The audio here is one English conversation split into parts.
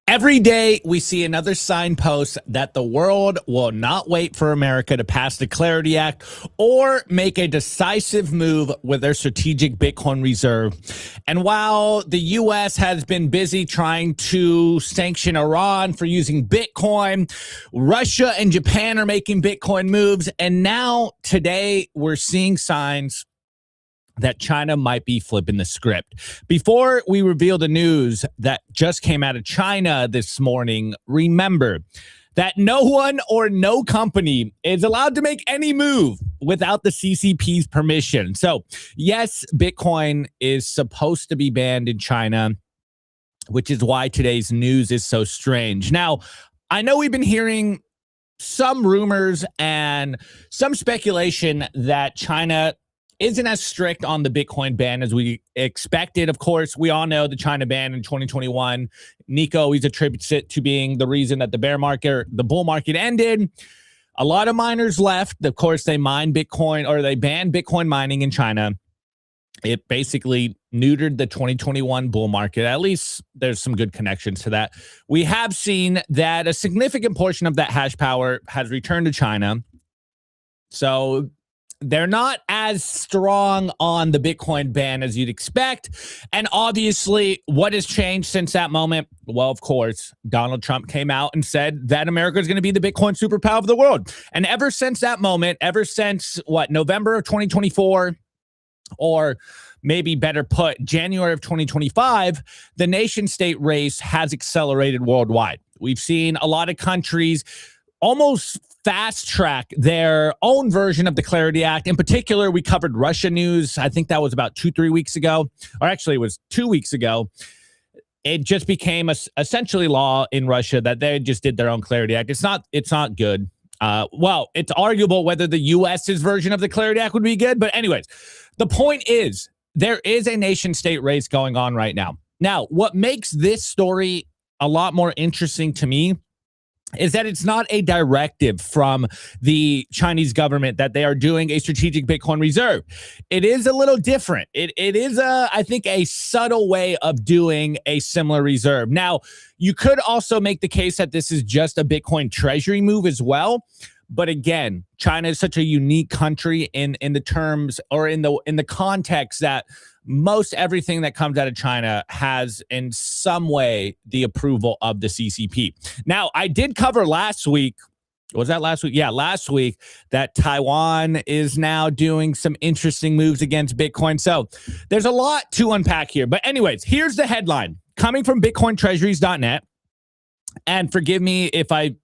Every day, we see another signpost that the world will not wait for America to pass the Clarity Act or make a decisive move with their strategic Bitcoin reserve. And while the U.S. has been busy trying to sanction Iran for using Bitcoin, Russia and Japan are making Bitcoin moves. And now, today, we're seeing signs that China might be flipping the script. Before we reveal the news that just came out of China this morning, remember that no one or no company is allowed to make any move without the CCP's permission. So, yes, Bitcoin is supposed to be banned in China, which is why today's news is so strange. Now, I know we've been hearing some rumors and some speculation that China isn't as strict on the Bitcoin ban as we expected. Of course, we all know the China ban in 2021. Nico always attributes it to being the reason that the bull market ended. A lot of miners left. Of course, they mine Bitcoin, or they banned Bitcoin mining in China. It basically neutered the 2021 bull market. At least there's some good connections to that. We have seen that a significant portion of that hash power has returned to China. So they're not as strong on the Bitcoin ban as you'd expect. And obviously, what has changed since that moment? Well, of course, Donald Trump came out and said that America is going to be the Bitcoin superpower of the world. And ever since that moment, ever since, November of 2024, or maybe better put, January of 2025, the nation state race has accelerated worldwide. We've seen a lot of countries almost fast track their own version of the Clarity Act. In particular, we covered Russia news. I think that was about 2-3 weeks ago, or actually it was 2 weeks ago. It just became essentially law in Russia that they just did their own Clarity Act. It's not good. Well, it's arguable whether the U.S.'s version of the Clarity Act would be good. But anyways, the point is there is a nation state race going on right now. Now, what makes this story a lot more interesting to me is that it's not a directive from the Chinese government that they are doing a strategic Bitcoin reserve. It is a little different. It is, I think, a subtle way of doing a similar reserve. Now, you could also make the case that this is just a Bitcoin treasury move as well. But again, China is such a unique country in the terms, or in the context, that most everything that comes out of China has in some way the approval of the CCP. Now, I did cover last week. Was that last week? Yeah, last week, that Taiwan is now doing some interesting moves against Bitcoin. So there's a lot to unpack here. But anyways, here's the headline coming from BitcoinTreasuries.net. And forgive me if I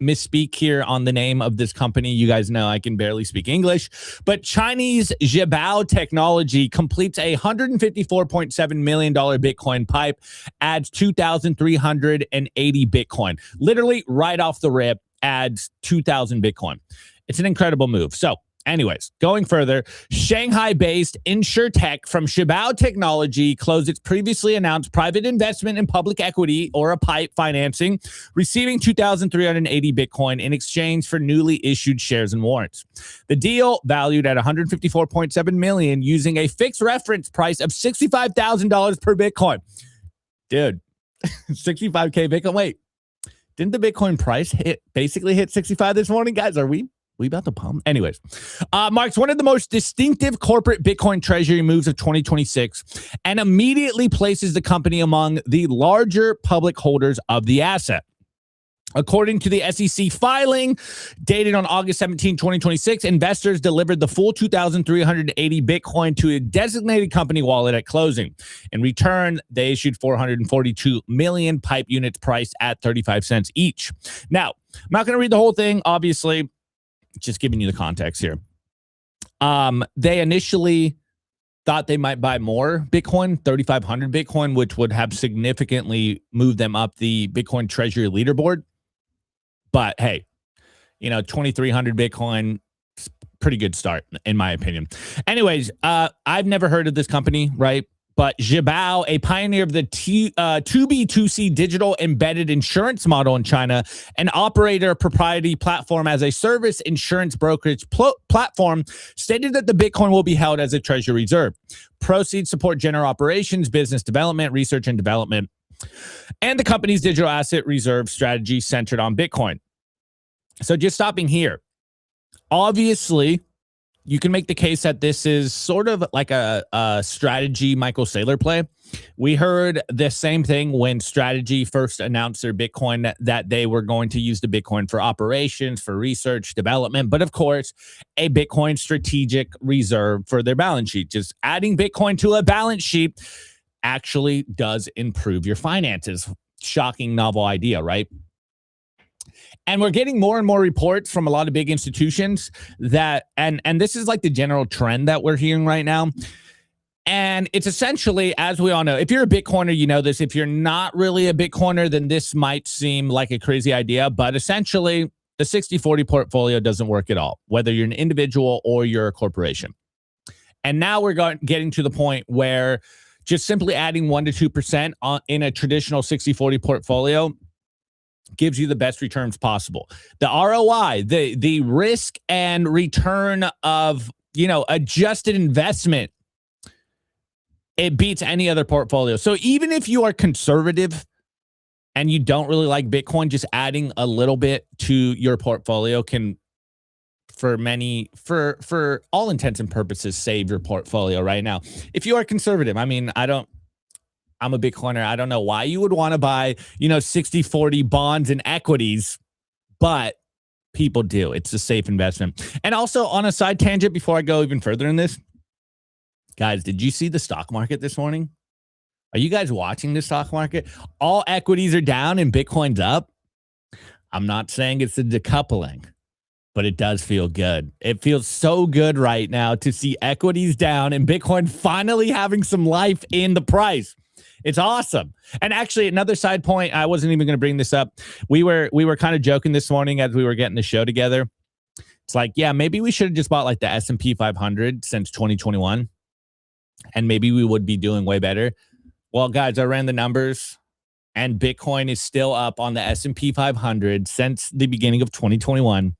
misspeak here on the name of this company. You guys know I can barely speak English, but Chinese HIVE technology completes a $154.7 million Bitcoin pipe, adds 2,380 Bitcoin. Literally right off the rip, adds 2,000 Bitcoin. It's an incredible move. So anyways, going further, Shanghai-based InsurTech from Shibao Technology closed its previously announced private investment in public equity, or a PIPE financing, receiving 2,380 Bitcoin in exchange for newly issued shares and warrants. The deal, valued at $154.7 million, using a fixed reference price of $65,000 per Bitcoin. Dude, 65K Bitcoin. Wait, didn't the Bitcoin price basically hit 65 this morning, guys? Are we about to pump? Anyways, marks one of the most distinctive corporate Bitcoin treasury moves of 2026 and immediately places the company among the larger public holders of the asset. According to the SEC filing dated on August 17, 2026, investors delivered the full 2,380 Bitcoin to a designated company wallet at closing. In return, they issued 442 million pipe units priced at 35 cents each. Now, I'm not going to read the whole thing, obviously. Just giving you the context here. They initially thought they might buy more Bitcoin, 3,500 Bitcoin, which would have significantly moved them up the Bitcoin treasury leaderboard. But hey, 2,300 Bitcoin, pretty good start, in my opinion. Anyways, I've never heard of this company, right? But Shibao, a pioneer of the 2B2C digital embedded insurance model in China, an operator proprietary platform as a service insurance brokerage platform, stated that the Bitcoin will be held as a treasury reserve. Proceeds support general operations, business development, research and development. and the company's digital asset reserve strategy centered on Bitcoin. So just stopping here, obviously, you can make the case that this is sort of like a strategy Michael Saylor play. We heard the same thing when Strategy first announced their Bitcoin, that they were going to use the Bitcoin for operations, for research, development, but of course, a Bitcoin strategic reserve for their balance sheet. Just adding Bitcoin to a balance sheet actually does improve your finances. Shocking, novel idea, right? And we're getting more and more reports from a lot of big institutions that, and this is like the general trend that we're hearing right now. And it's essentially, as we all know, if you're a Bitcoiner, you know this. If you're not really a Bitcoiner, then this might seem like a crazy idea. But essentially, the 60-40 portfolio doesn't work at all, whether you're an individual or you're a corporation. And now we're getting to the point where just simply adding 1 to 2% in a traditional 60-40 portfolio gives you the best returns possible. The ROI, the risk and return of, adjusted investment, it beats any other portfolio. So even if you are conservative and you don't really like Bitcoin, just adding a little bit to your portfolio can, for all intents and purposes, save your portfolio right now. If you are conservative, I'm a Bitcoiner. I don't know why you would want to buy, 60-40 bonds and equities, but people do. It's a safe investment. And also, on a side tangent, before I go even further in this, guys, did you see the stock market this morning? Are you guys watching the stock market? All equities are down and Bitcoin's up. I'm not saying it's a decoupling, but it does feel good. It feels so good right now to see equities down and Bitcoin finally having some life in the price. It's awesome. And actually, another side point, I wasn't even going to bring this up. We were kind of joking this morning as we were getting the show together. It's like, yeah, maybe we should have just bought like the S&P 500 since 2021, and maybe we would be doing way better. Well, guys, I ran the numbers, and Bitcoin is still up on the S&P 500 since the beginning of 2021.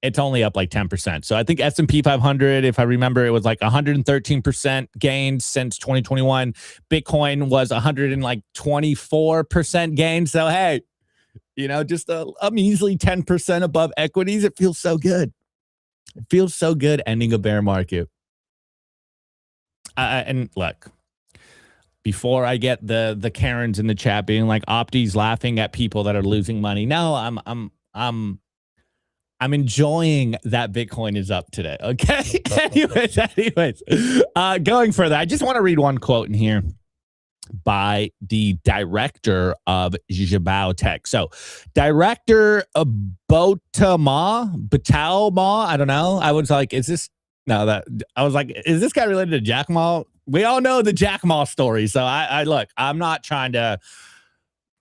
It's only up like 10%. So I think S&P 500, if I remember, it was like 113% gains since 2021. Bitcoin was 124% gain. So, hey, just a measly 10% above equities. It feels so good. It feels so good ending a bear market. And look, before I get the Karens in the chat being like, Opti's laughing at people that are losing money. No, I'm enjoying that Bitcoin is up today. Okay. anyways, going further, I just want to read one quote in here by the director of Jibao Tech. So, Director Bautama, I don't know. I was like, is this guy related to Jack Ma? We all know the Jack Ma story. So I look, I'm not trying to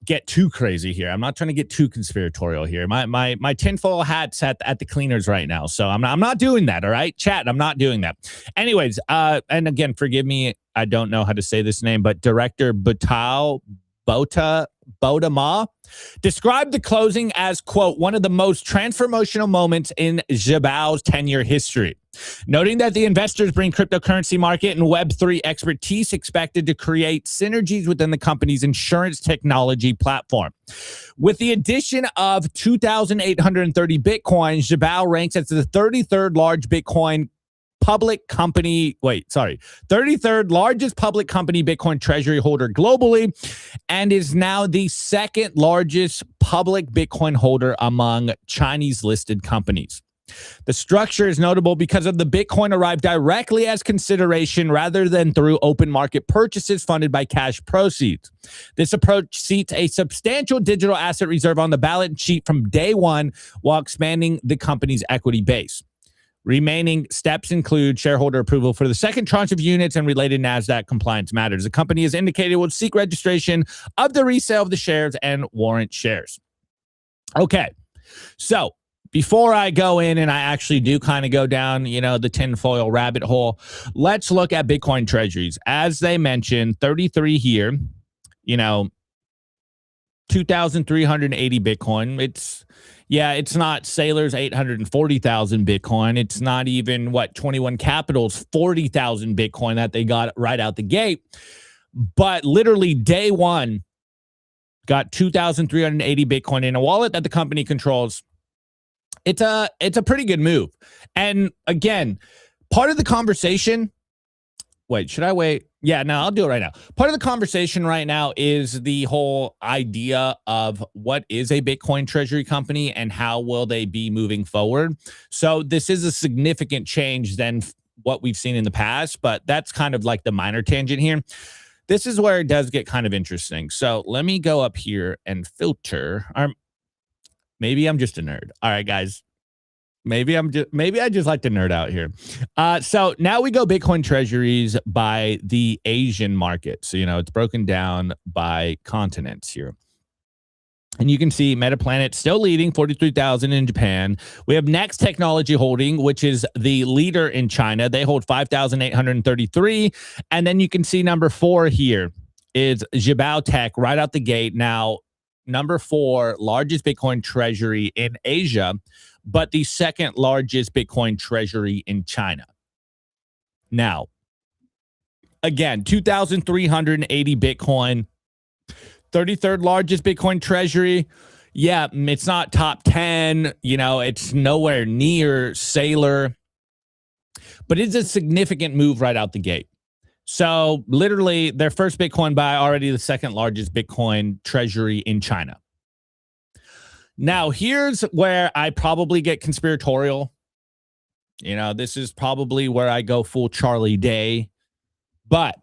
get too crazy here. I'm not trying to get too conspiratorial here. My tinfoil hat's at the cleaners right now. So I'm not doing that. All right, chat. I'm not doing that. Anyways, and again, forgive me. I don't know how to say this name, but Director Bautama described the closing as, quote, one of the most transformational moments in Jibao's 10-year history, noting that the investors bring cryptocurrency market and Web3 expertise expected to create synergies within the company's insurance technology platform. With the addition of 2,830 Bitcoin, Jibao ranks as the 33rd largest Bitcoin public company, 33rd largest public company Bitcoin treasury holder globally, and is now the second largest public Bitcoin holder among Chinese listed companies. The structure is notable because of the Bitcoin arrived directly as consideration rather than through open market purchases funded by cash proceeds. This approach seats a substantial digital asset reserve on the balance sheet from day one while expanding the company's equity base. Remaining steps include shareholder approval for the second tranche of units and related NASDAQ compliance matters. The company has indicated it will seek registration of the resale of the shares and warrant shares. Okay, so before I go in and I actually do kind of go down, the tinfoil rabbit hole, let's look at Bitcoin treasuries. As they mentioned, 33 here, 2,380 Bitcoin. It's not Saylor's 840,000 Bitcoin. It's not even 21 Capital's 40,000 Bitcoin that they got right out the gate. But literally day one, got 2,380 Bitcoin in a wallet that the company controls. It's a pretty good move. And again, part of the conversation, wait, should I wait? Yeah, no, I'll do it right now. Part of the conversation right now is the whole idea of what is a Bitcoin treasury company and how will they be moving forward. So this is a significant change than what we've seen in the past, but that's kind of like the minor tangent here. This is where it does get kind of interesting. So let me go up here and filter. Maybe I'm just a nerd. All right, guys. Maybe I just like to nerd out here. So now we go Bitcoin treasuries by the Asian market. So, it's broken down by continents here. And you can see Metaplanet still leading, 43,000 in Japan. We have Next Technology Holding, which is the leader in China. They hold 5,833. And then you can see number 4 here is Jibao Tech right out the gate. Now, number 4, largest Bitcoin treasury in Asia, but the second largest Bitcoin treasury in China. Now, again, 2,380 Bitcoin, 33rd largest Bitcoin treasury. Yeah, it's not top 10. It's nowhere near Saylor, but it's a significant move right out the gate. So literally their first Bitcoin buy, already the second largest Bitcoin treasury in China. Now, here's where I probably get conspiratorial. This is probably where I go full Charlie Day. But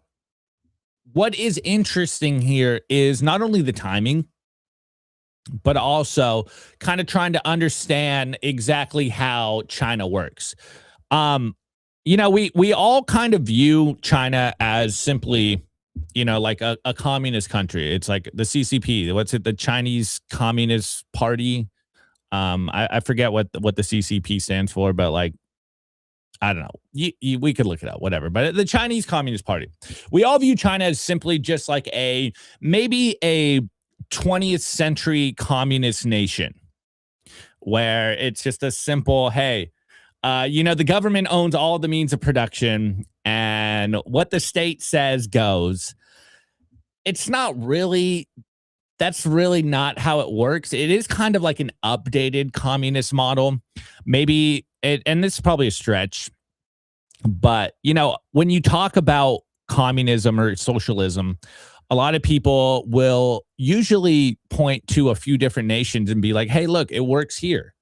what is interesting here is not only the timing, but also kind of trying to understand exactly how China works. We all kind of view China as simply, like a communist country. It's like the CCP. What's it? The Chinese Communist Party. I forget what the CCP stands for, but like, I don't know. We could look it up, whatever. But the Chinese Communist Party. We all view China as simply just like maybe a 20th century communist nation where it's just a simple, hey, the government owns all the means of production and what the state says goes. It's not really, that's really not how it works. It is kind of like an updated communist model. Maybe and this is probably a stretch, but when you talk about communism or socialism, a lot of people will usually point to a few different nations and be like, hey, look, it works here.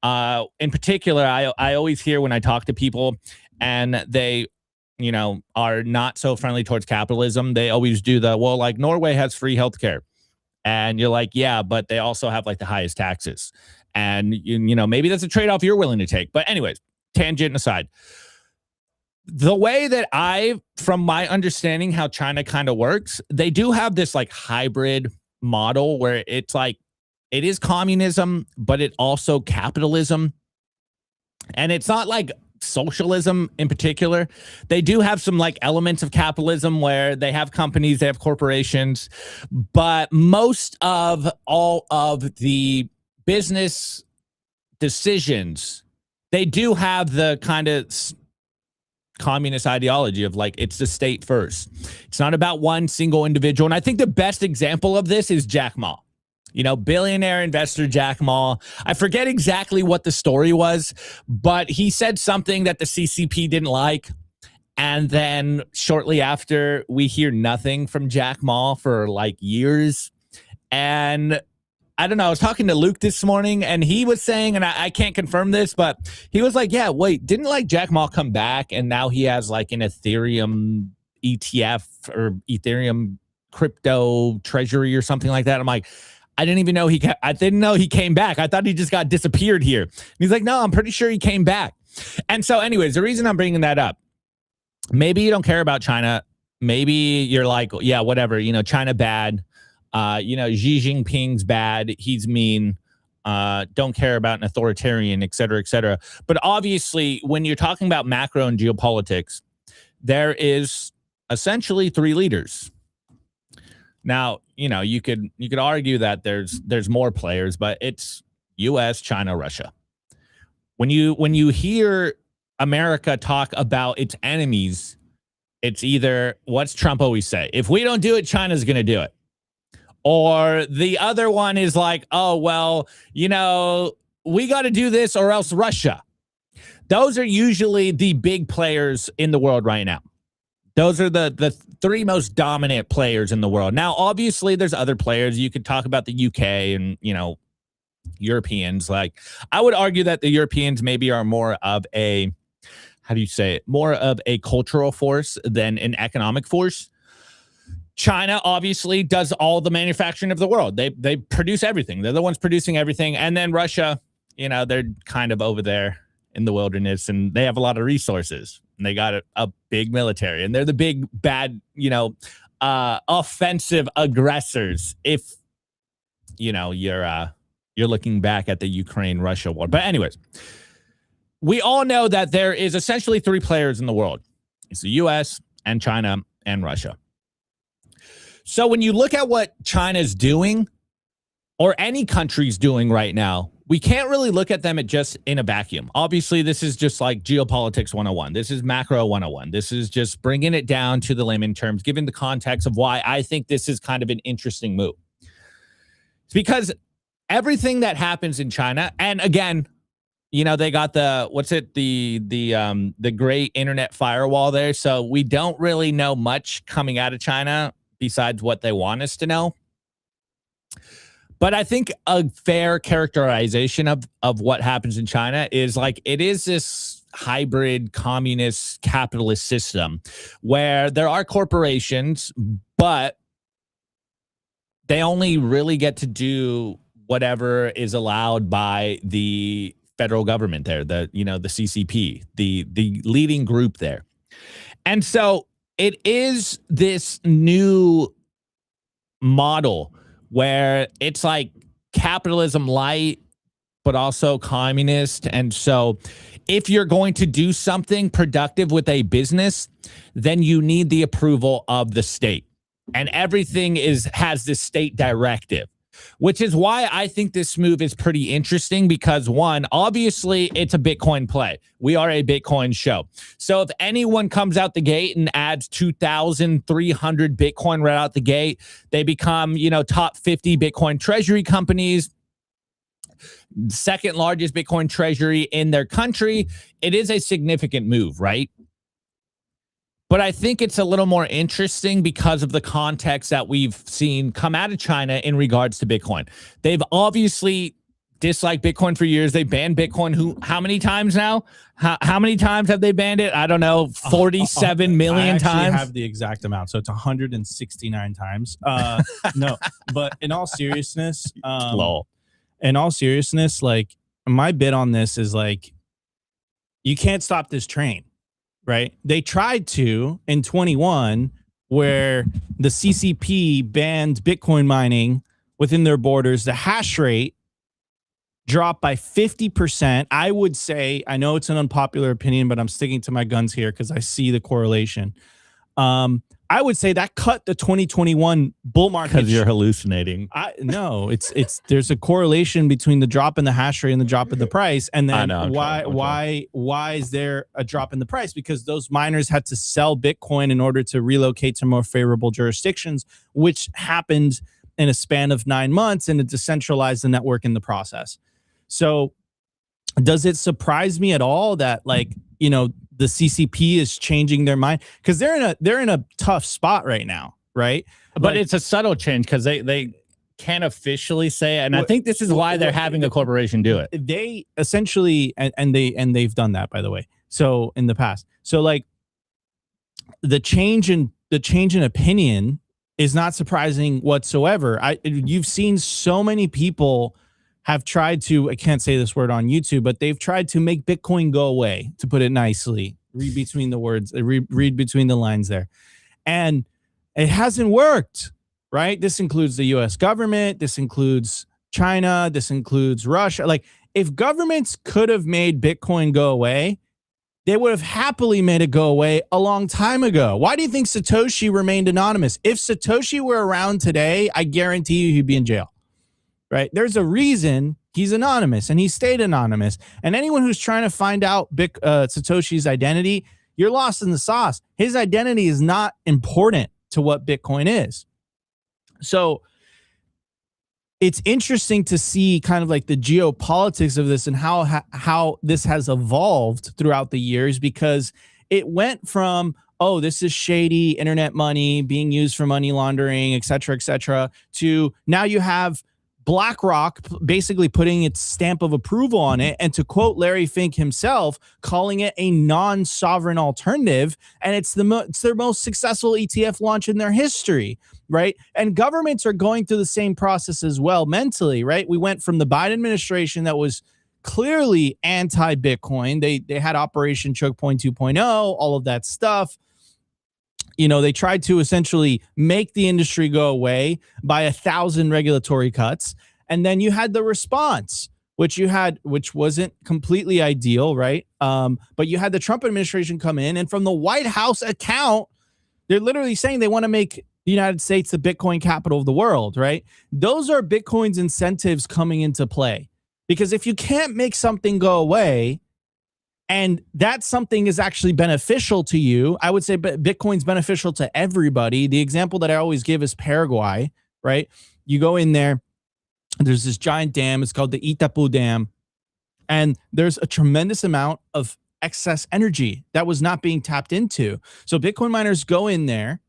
In particular, I always hear when I talk to people and they, are not so friendly towards capitalism, they always do like Norway has free healthcare. And you're like, yeah, but they also have like the highest taxes. And, maybe that's a trade-off you're willing to take. But anyways, tangent aside, the way that from my understanding how China kind of works, they do have this like hybrid model where it's like, it is communism, but it also capitalism. And it's not like socialism in particular. They do have some like elements of capitalism where they have companies, they have corporations, but most of all of the business decisions, they do have the kind of communist ideology of like, it's the state first. It's not about one single individual. And I think the best example of this is Jack Ma. Billionaire investor Jack Ma. I forget exactly what the story was, but he said something that the CCP didn't like. And then shortly after, we hear nothing from Jack Ma for like years. And I don't know, I was talking to Luke this morning and he was saying, and I can't confirm this, but he was like, yeah, wait, didn't like Jack Ma come back and now he has like an Ethereum ETF or Ethereum crypto treasury or something like that? I'm like, I didn't know he came back. I thought he just got disappeared here. And he's like, no, I'm pretty sure he came back. And so anyways, the reason I'm bringing that up, maybe you don't care about China. Maybe you're like, yeah, whatever, China bad. Xi Jinping's bad. He's mean. Don't care about an authoritarian, et cetera, et cetera. But obviously, when you're talking about macro and geopolitics, there is essentially 3 leaders. Now, you could argue that there's more players, but it's US, China, Russia. When you hear America talk about its enemies, it's either, what's Trump always say? If we don't do it, China's going to do it. Or the other one is like, oh, well, we got to do this or else Russia. Those are usually the big players in the world right now. Those are the three most dominant players in the world. Now, obviously, there's other players. You could talk about the UK and, Europeans. Like, I would argue that the Europeans maybe are more of a, how do you say it? More of a cultural force than an economic force. China obviously does all the manufacturing of the world. They produce everything. They're the ones producing everything. And then Russia, they're kind of over there in the wilderness, and they have a lot of resources, and they got a big military, and they're the big bad, offensive aggressors. If you're looking back at the Ukraine-Russia war. But anyways, we all know that there is essentially three players in the world. It's the US and China and Russia. So when you look at what China's doing, or any country's doing right now, we can't really look at them just in a vacuum. Obviously, this is just like geopolitics 101. This is macro 101. This is just bringing it down to the layman terms, giving the context of why I think this is kind of an interesting move. It's because everything that happens in China, and again, they got the great internet firewall there. So we don't really know much coming out of China besides what they want us to know. But I think a fair characterization of what happens in China is like, it is this hybrid communist capitalist system where there are corporations, but they only really get to do whatever is allowed by the federal government there, the CCP, the leading group there. And so it is this new model where it's like capitalism light, but also communist. And so if you're going to do something productive with a business, then you need the approval of the state. And everything has this state directive, which is why I think this move is pretty interesting because, one, obviously it's a Bitcoin play. We are a Bitcoin show. So if anyone comes out the gate and adds 2,300 Bitcoin right out the gate, they become, top 50 Bitcoin treasury companies, second largest Bitcoin treasury in their country. It is a significant move, right? But I think it's a little more interesting because of the context that we've seen come out of China in regards to Bitcoin. They've obviously disliked Bitcoin for years. They banned Bitcoin. How many times now? How many times have they banned it? I don't know, 47 million times? I have the exact amount. So it's 169 times. No, but in all seriousness, like, my bit on this is like, you can't stop this train. Right? They tried to in 21, where the CCP banned Bitcoin mining within their borders. The hash rate dropped by 50%. I would say, I know it's an unpopular opinion, but I'm sticking to my guns here because I see the correlation. I would say that cut the 2021 bull market. Because you're hallucinating. No, it's there's a correlation between the drop in the hash rate and the drop in the price. And then why is there a drop in the price? Because those miners had to sell Bitcoin in order to relocate to more favorable jurisdictions, which happened in a span of 9 months, and it decentralized the network in the process. So does it surprise me at all that, like, the CCP is changing their mind? Because they're in a tough spot right now, right? But it's a subtle change because they can't officially say it, and I think this is why they're having a corporation do it. They essentially, and they've done that, by the way. So in the past, so like the change in opinion is not surprising whatsoever. You've seen so many people have tried to, I can't say this word on YouTube, but they've tried to make Bitcoin go away, to put it nicely. Read between the words, read between the lines there. And it hasn't worked, right? This includes the US government. This includes China. This includes Russia. Like, if governments could have made Bitcoin go away, they would have happily made it go away a long time ago. Why do you think Satoshi remained anonymous? If Satoshi were around today, I guarantee you he'd be in jail. Right? There's a reason he's anonymous, and he stayed anonymous. And anyone who's trying to find out Satoshi's identity, you're lost in the sauce. His identity is not important to what Bitcoin is. So it's interesting to see kind of like the geopolitics of this and how this has evolved throughout the years, because it went from, oh, this is shady internet money being used for money laundering, et cetera, to now you have BlackRock basically putting its stamp of approval on it, and to quote Larry Fink himself, calling it a non-sovereign alternative, and it's their most successful ETF launch in their history, right? And governments are going through the same process as well mentally, right? We went from the Biden administration that was clearly anti-Bitcoin. They had Operation Choke Point 2.0, all of that stuff. You know, they tried to essentially make the industry go away by 1,000 regulatory cuts. And then you had the response, which wasn't completely ideal, right? But you had the Trump administration come in, and from the White House account, they're literally saying they want to make the United States the Bitcoin capital of the world, right? Those are Bitcoin's incentives coming into play. Because if you can't make something go away, and that something is actually beneficial to you, I would say Bitcoin's beneficial to everybody. The example that I always give is Paraguay, right? You go in there, there's this giant dam. It's called the Itapu Dam. And there's a tremendous amount of excess energy that was not being tapped into. So Bitcoin miners go in there.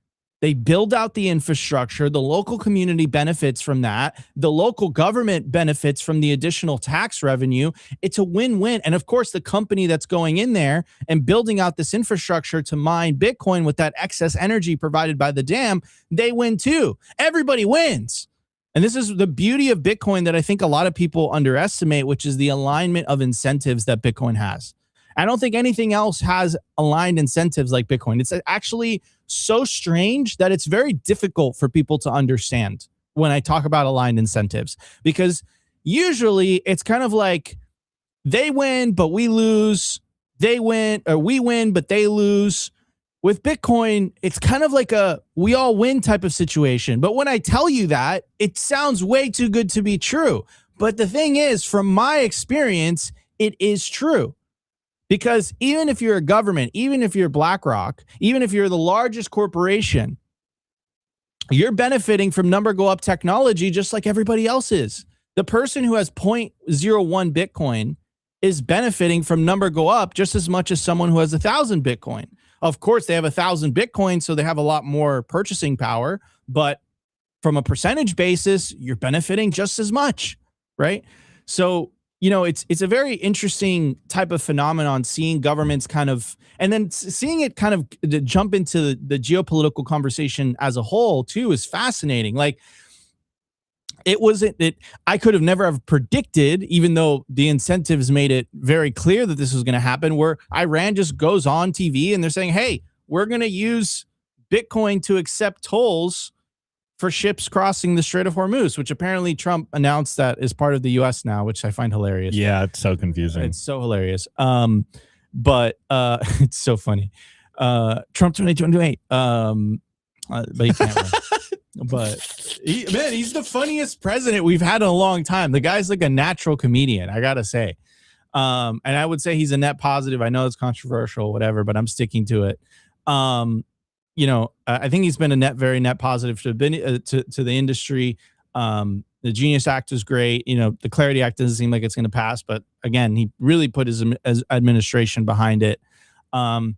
They build out the infrastructure. The local community benefits from that. The local government benefits from the additional tax revenue. It's a win-win. And of course, the company that's going in there and building out this infrastructure to mine Bitcoin with that excess energy provided by the dam, they win too. Everybody wins. And this is the beauty of Bitcoin that I think a lot of people underestimate, which is the alignment of incentives that Bitcoin has. I don't think anything else has aligned incentives like Bitcoin. It's actually so strange that it's very difficult for people to understand when I talk about aligned incentives, because usually it's kind of like they win, but we lose. They win, or we win, but they lose. With Bitcoin, it's kind of like a we all win type of situation. But when I tell you that, it sounds way too good to be true. But the thing is, from my experience, it is true. Because even if you're a government, even if you're BlackRock, even if you're the largest corporation, you're benefiting from number go up technology just like everybody else is. The person who has 0.01 Bitcoin is benefiting from number go up just as much as someone who has 1,000 Bitcoin. Of course, they have 1,000 Bitcoin, so they have a lot more purchasing power. But from a percentage basis, you're benefiting just as much, right? So, you know, it's a very interesting type of phenomenon, seeing governments kind of, and then seeing it kind of jump into the geopolitical conversation as a whole too is fascinating. Like, I could have never have predicted, even though the incentives made it very clear that this was going to happen, where Iran just goes on TV and they're saying, hey, we're going to use Bitcoin to accept tolls for ships crossing the Strait of Hormuz, which apparently Trump announced that is part of the U.S. now, which I find hilarious. Yeah, it's so confusing. It's so hilarious. But it's so funny. Trump 2028. But he can't win. But he's the funniest president we've had in a long time. The guy's like a natural comedian, I gotta say. And I would say he's a net positive. I know it's controversial, whatever, but I'm sticking to it. You know, I think he's been very net positive to the industry. The Genius Act is great. You know, the Clarity Act doesn't seem like it's going to pass, but again, he really put his administration behind it. So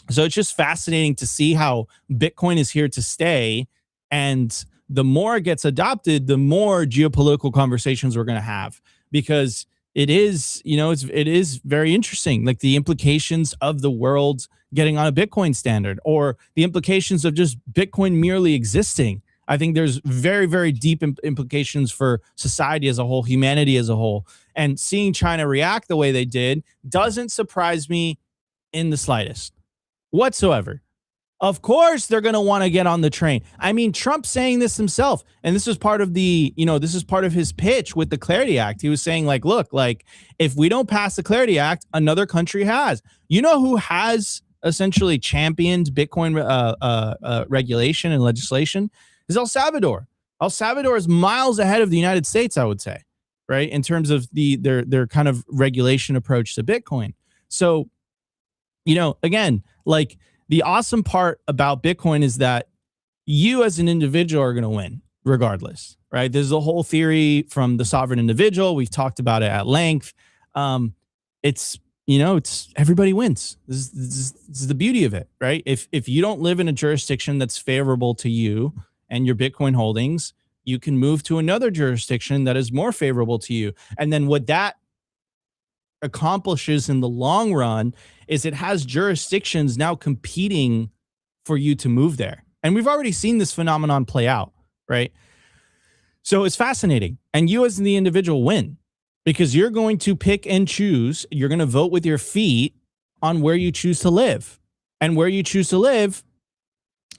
it's just fascinating to see how Bitcoin is here to stay. And the more it gets adopted, the more geopolitical conversations we're going to have, because it is, you know, it is very interesting, like the implications of the world getting on a Bitcoin standard, or the implications of just Bitcoin merely existing. I think there's very, very deep implications for society as a whole, humanity as a whole. And seeing China react the way they did doesn't surprise me in the slightest whatsoever. Of course, they're going to want to get on the train. I mean, Trump saying this himself, and this is part of this is part of his pitch with the Clarity Act. He was saying, like, look, like, if we don't pass the Clarity Act, another country has. You know who has essentially championed Bitcoin regulation and legislation? Is El Salvador. El Salvador is miles ahead of the United States, I would say, right, in terms of their kind of regulation approach to Bitcoin. So, you know, again, like, the awesome part about Bitcoin is that you as an individual are going to win. regardless, right? There's a whole theory from the sovereign individual. We've talked about it at length. It's, it's everybody wins. This is the beauty of it, right? If you don't live in a jurisdiction that's favorable to you and your Bitcoin holdings, you can move to another jurisdiction that is more favorable to you. And then what that accomplishes in the long run is it has jurisdictions now competing for you to move there. And we've already seen this phenomenon play out, right? So it's fascinating. And you as the individual win because you're going to pick and choose. You're going to vote with your feet on where you choose to live. And where you choose to live,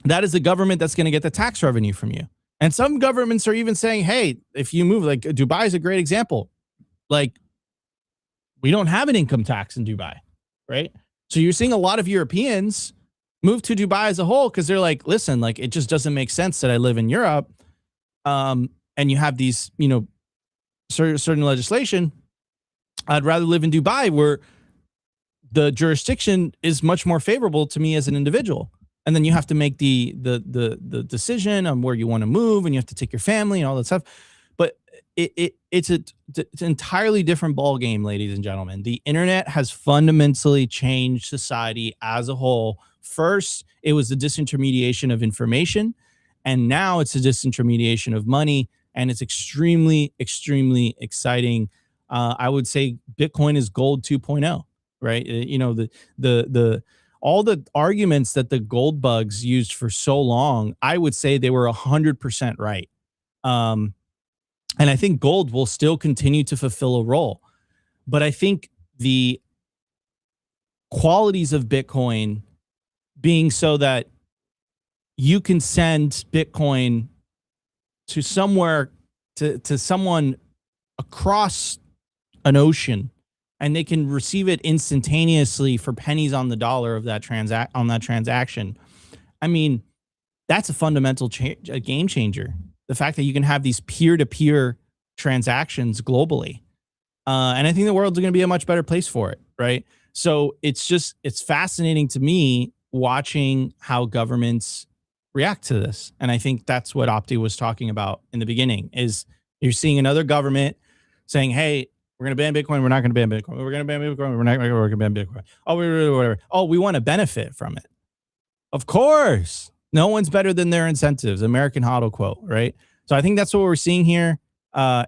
that is the government that's going to get the tax revenue from you. And some governments are even saying, hey, if you move, like Dubai is a great example. Like, we don't have an income tax in Dubai, right? So you're seeing a lot of Europeans move to Dubai as a whole because they're like, listen, like it just doesn't make sense that I live in Europe, and you have these, certain legislation. I'd rather live in Dubai where the jurisdiction is much more favorable to me as an individual. And then you have to make the decision on where you want to move, and you have to take your family and all that stuff. But it's an entirely different ball game, ladies and gentlemen. The internet has fundamentally changed society as a whole. First, it was the disintermediation of information, and now it's the disintermediation of money, and it's extremely, extremely exciting. I would say Bitcoin is gold 2.0, right? The all the arguments that the gold bugs used for so long, I would say they were 100% right. And I think gold will still continue to fulfill a role. But I think the qualities of Bitcoin being so that you can send Bitcoin to somewhere, to someone across an ocean, and they can receive it instantaneously for pennies on the dollar of that transaction. I mean, that's a fundamental a game changer. The fact that you can have these peer-to-peer transactions globally. And I think the world's going to be a much better place for it, right? So it's fascinating to me watching how governments react to this. And I think that's what Opti was talking about in the beginning, is you're seeing another government saying, hey, we're going to ban Bitcoin. We're not going to ban Bitcoin. We're going to ban Bitcoin. We're going to ban Bitcoin. Oh, whatever. Oh, we want to benefit from it. Of course. No one's better than their incentives. American HODL quote, right? So I think that's what we're seeing here.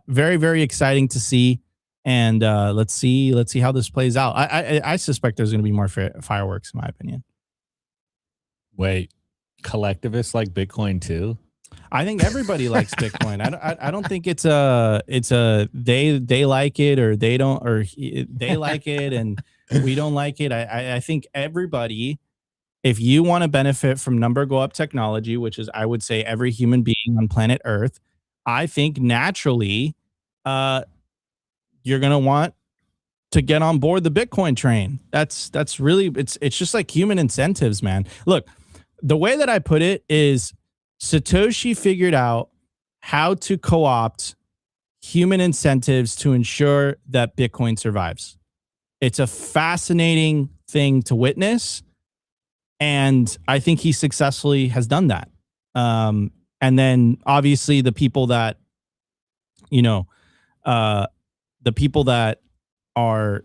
Very, very exciting to see. And let's see how this plays out. I suspect there's going to be more fireworks, in my opinion. Wait, collectivists like Bitcoin too? I think everybody likes Bitcoin. I don't think it's a they like it or they don't, or they like it and we don't like it. I think everybody, if you want to benefit from number go up technology, which is, I would say, every human being on planet Earth, I think naturally you're going to want to get on board the Bitcoin train. That's really, it's just like human incentives, man. Look, the way that I put it is Satoshi figured out how to co-opt human incentives to ensure that Bitcoin survives. It's a fascinating thing to witness. And I think he successfully has done that. And then obviously the people that, the people that are,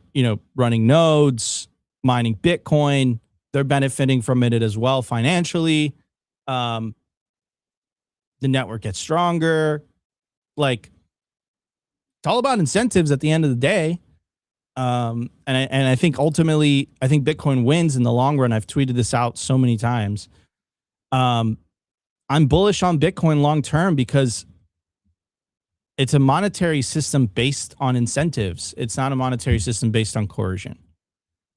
running nodes, mining Bitcoin, they're benefiting from it as well financially. The network gets stronger. Like, it's all about incentives at the end of the day. And I think ultimately, I think Bitcoin wins in the long run. I've tweeted this out so many times. I'm bullish on Bitcoin long term because it's a monetary system based on incentives. It's not a monetary system based on coercion.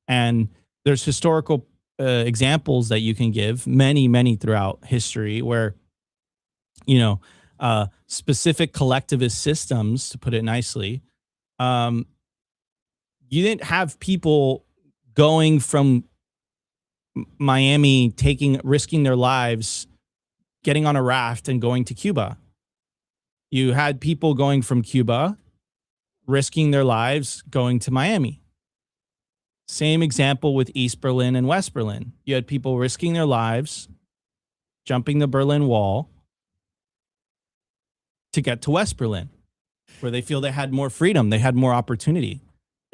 And there's historical examples that you can give, many throughout history, where specific collectivist systems, to put it nicely, you didn't have people going from Miami, risking their lives, getting on a raft and going to Cuba. You had people going from Cuba, risking their lives, going to Miami. Same example with East Berlin and West Berlin. You had people risking their lives, jumping the Berlin Wall, to get to West Berlin, where they feel they had more freedom, they had more opportunity.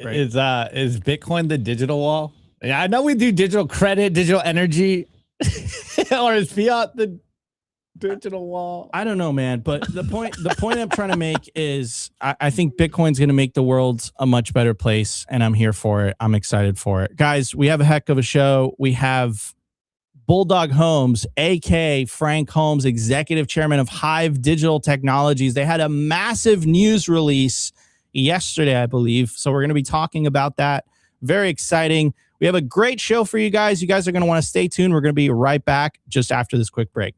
Right? Is Bitcoin the digital wall? Yeah, I know we do digital credit, digital energy, or is fiat the digital wall? I don't know, man. But the point I'm trying to make is I think Bitcoin's going to make the world a much better place, and I'm here for it. I'm excited for it. Guys, we have a heck of a show. We have Bulldog Holmes, a.k.a. Frank Holmes, executive chairman of HIVE Digital Technologies. They had a massive news release yesterday, I believe. So we're going to be talking about that. Very exciting. We have a great show for you guys. You guys are going to want to stay tuned. We're going to be right back just after this quick break.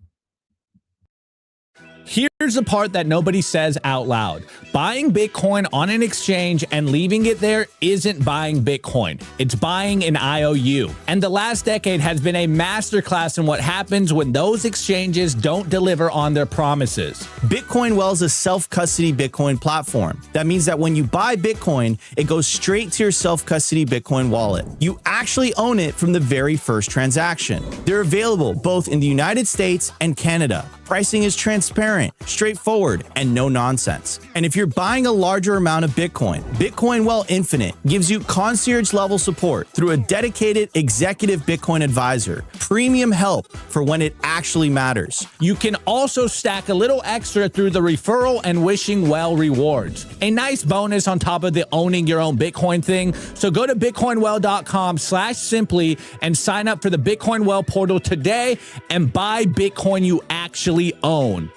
Here's the part that nobody says out loud. Buying Bitcoin on an exchange and leaving it there isn't buying Bitcoin. It's buying an IOU. And the last decade has been a masterclass in what happens when those exchanges don't deliver on their promises. Bitcoin Well is a self-custody Bitcoin platform. That means that when you buy Bitcoin, it goes straight to your self-custody Bitcoin wallet. You actually own it from the very first transaction. They're available both in the United States and Canada. Pricing is transparent, straightforward, and no nonsense. And if you're buying a larger amount of Bitcoin, Bitcoin Well Infinite gives you concierge-level support through a dedicated executive Bitcoin advisor, premium help for when it actually matters. You can also stack a little extra through the referral and wishing well rewards. A nice bonus on top of the owning your own Bitcoin thing. So go to bitcoinwell.com/simply and sign up for the Bitcoin Well portal today and buy Bitcoin you actually own.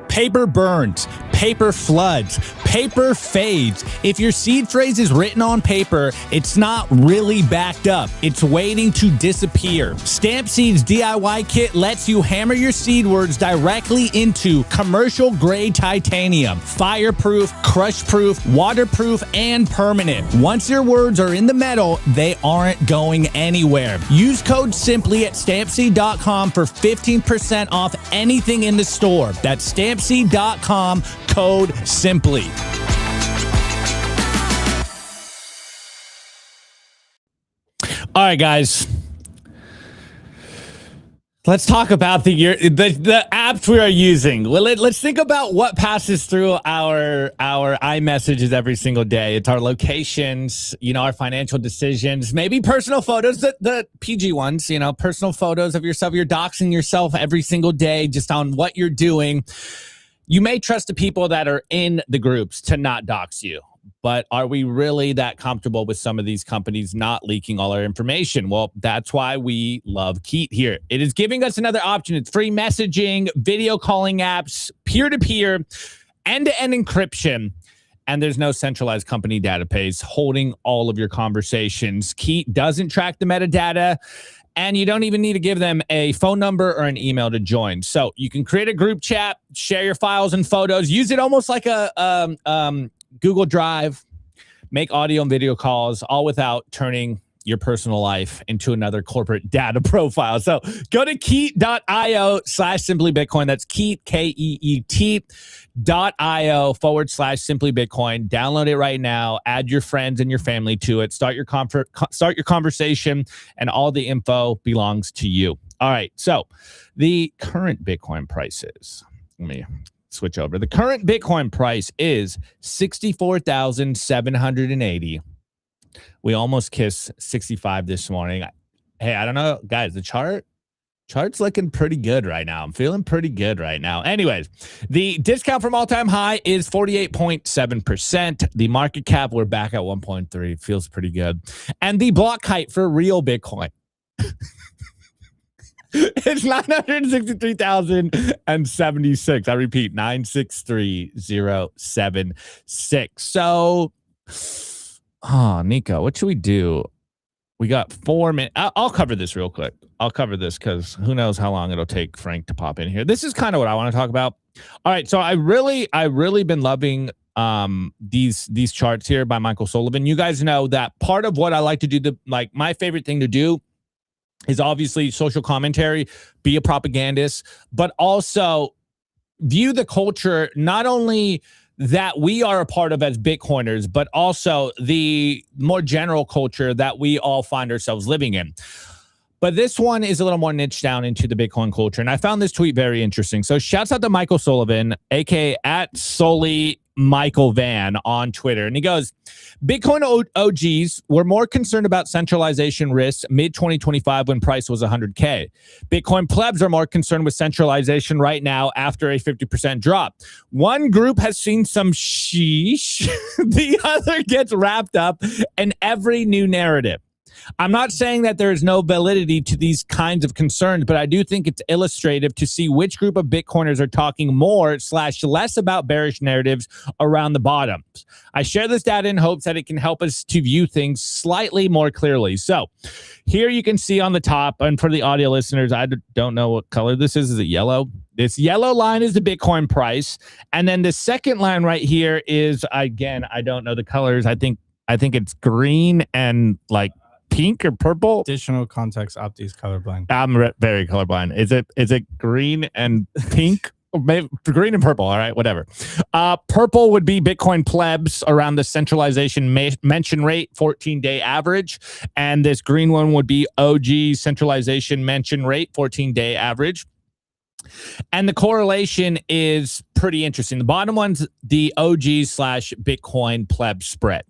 Paper burns, paper floods, paper fades. If your seed phrase is written on paper, it's not really backed up. It's waiting to disappear. Stampseed's DIY kit lets you hammer your seed words directly into commercial grade titanium. Fireproof, crush-proof, waterproof, and permanent. Once your words are in the metal, they aren't going anywhere. Use code SIMPLY at stampseed.com for 15% off anything in the store. That's stampseed.com, code SIMPLY. All right, guys. Let's talk about the apps we are using. Well, let's think about what passes through our iMessages every single day. It's our locations, our financial decisions, maybe personal photos, the PG ones, personal photos of yourself. You're doxing yourself every single day just on what you're doing. You may trust the people that are in the groups to not dox you. But are we really that comfortable with some of these companies not leaking all our information? Well, that's why we love Keat here. It is giving us another option. It's free messaging, video calling apps, peer-to-peer, end-to-end encryption, and there's no centralized company database holding all of your conversations. Keat doesn't track the metadata, and you don't even need to give them a phone number or an email to join. So you can create a group chat, share your files and photos, use it almost like a Google Drive, make audio and video calls, all without turning your personal life into another corporate data profile. So go to keat.io/simplybitcoin. That's Keat, KEET.io/simplybitcoin. Download it right now. Add your friends and your family to it. Start your conversation, and all the info belongs to you. All right. So the current Bitcoin prices. Let me switch over. The current Bitcoin price is $64,780. We almost kissed 65 this morning. Hey, I don't know, guys, the chart's looking pretty good right now. I'm feeling pretty good right now. Anyways, the discount from all-time high is 48.7%. The market cap, we're back at 1.3. Feels pretty good. And the block height for real Bitcoin it's 963,076. I repeat, 963,076. So, Nico, what should we do? We got 4 minutes. I'll cover this real quick. I'll cover this because who knows how long it'll take Frank to pop in here. This is kind of what I want to talk about. All right, so I really been loving these charts here by Michael Sullivan. You guys know that part of what I like to do, my favorite thing to do is obviously social commentary, be a propagandist, but also view the culture, not only that we are a part of as Bitcoiners, but also the more general culture that we all find ourselves living in. But this one is a little more niche down into the Bitcoin culture. And I found this tweet very interesting. So shouts out to Michael Sullivan, aka at Solly Michael Van on Twitter. And he goes, Bitcoin OGs were more concerned about centralization risks mid-2025 when price was 100K. Bitcoin plebs are more concerned with centralization right now after a 50% drop. One group has seen some sheesh. The other gets wrapped up in every new narrative. I'm not saying that there is no validity to these kinds of concerns, but I do think it's illustrative to see which group of Bitcoiners are talking more/less about bearish narratives around the bottoms. I share this data in hopes that it can help us to view things slightly more clearly. So here you can see on the top, and for the audio listeners, I don't know what color this is. Is it yellow? This yellow line is the Bitcoin price. And then the second line right here is, again, I don't know the colors. I think it's green and like pink or purple. Additional context, Opti's colorblind. I'm very colorblind. Is it green and pink? Maybe green and purple. All right, whatever. Purple would be Bitcoin plebs around the centralization mention rate 14-day average, and this green one would be OG centralization mention rate 14-day average. And the correlation is pretty interesting. The bottom one's the OG/Bitcoin pleb spread.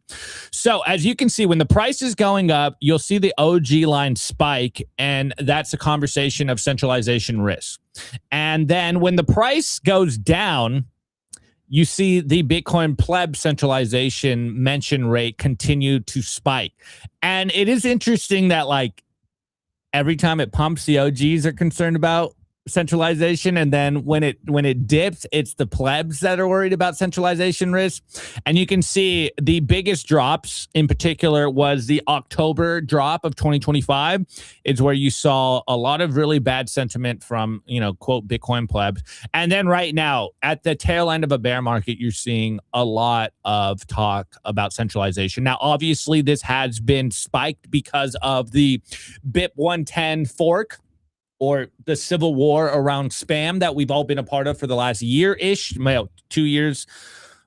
So as you can see, when the price is going up, you'll see the OG line spike, and that's a conversation of centralization risk. And then when the price goes down, you see the Bitcoin pleb centralization mention rate continue to spike. And it is interesting that like every time it pumps, the OGs are concerned about centralization, and then when it dips, it's the plebs that are worried about centralization risk. And you can see the biggest drops in particular was the October drop of 2025. It's where you saw a lot of really bad sentiment from, quote, Bitcoin plebs. And then right now at the tail end of a bear market, you're seeing a lot of talk about centralization. Now obviously this has been spiked because of the BIP 110 fork, or the civil war around spam that we've all been a part of for the last year-ish, 2 years.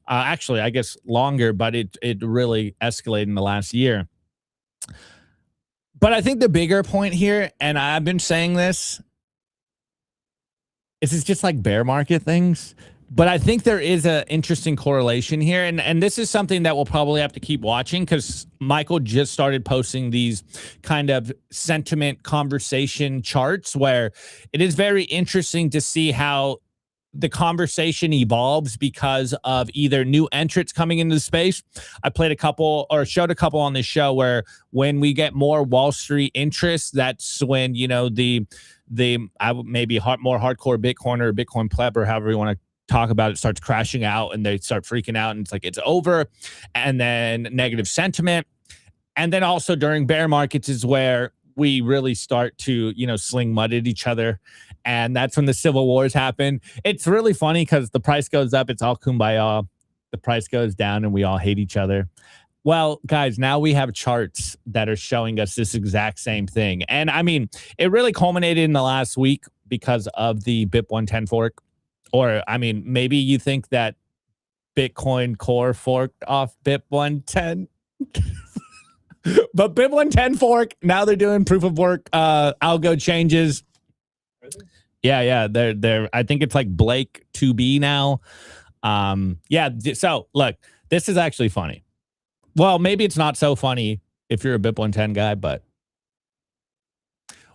Actually, I guess longer, but it really escalated in the last year. But I think the bigger point here, and I've been saying this, is it's just like bear market things. But I think there is an interesting correlation here. And this is something that we'll probably have to keep watching, because Michael just started posting these kind of sentiment conversation charts where it is very interesting to see how the conversation evolves because of either new entrants coming into the space. I showed a couple on this show where when we get more Wall Street interest, that's when, the maybe more hardcore Bitcoin or Bitcoin pleb or however you want to talk about it starts crashing out, and they start freaking out, and it's like it's over. And then negative sentiment. And then also during bear markets is where we really start to sling mud at each other, and that's when the civil wars happen. It's really funny because the price goes up, it's all kumbaya. The price goes down and we all hate each other. Well, guys, now we have charts that are showing us this exact same thing. And I mean, it really culminated in the last week because of the BIP 110 fork. Or, I mean, maybe you think that Bitcoin Core forked off BIP 110. But BIP 110 fork, now they're doing proof of work algo changes. Yeah, they're I think it's like Blake 2B now. So look, this is actually funny. Well, maybe it's not so funny if you're a BIP 110 guy, but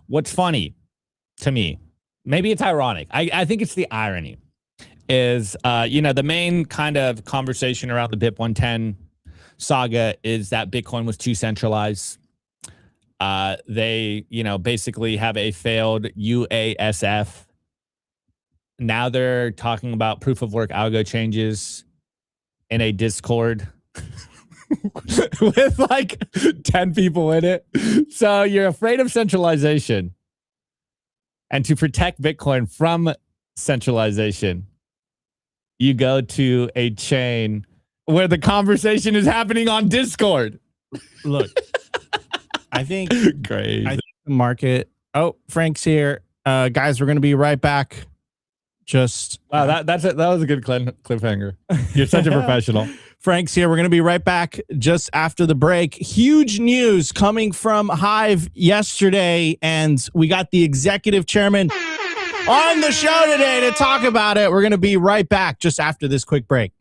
what's funny to me, maybe it's ironic. I think it's the irony. Is the main kind of conversation around the BIP 110 saga is that Bitcoin was too centralized. They basically have a failed UASF. Now they're talking about proof of work algo changes in a Discord with like 10 people in it. So you're afraid of centralization, and to protect Bitcoin from centralization, you go to a chain where the conversation is happening on Discord. Look, I think great. I think the market. Oh, Frank's here. Guys, we're going to be right back. Just Wow, that was a good cliffhanger. You're such a professional. Frank's here. We're going to be right back just after the break. Huge news coming from HIVE yesterday, and we got the executive chairman on the show today to talk about it. We're going to be right back just after this quick break.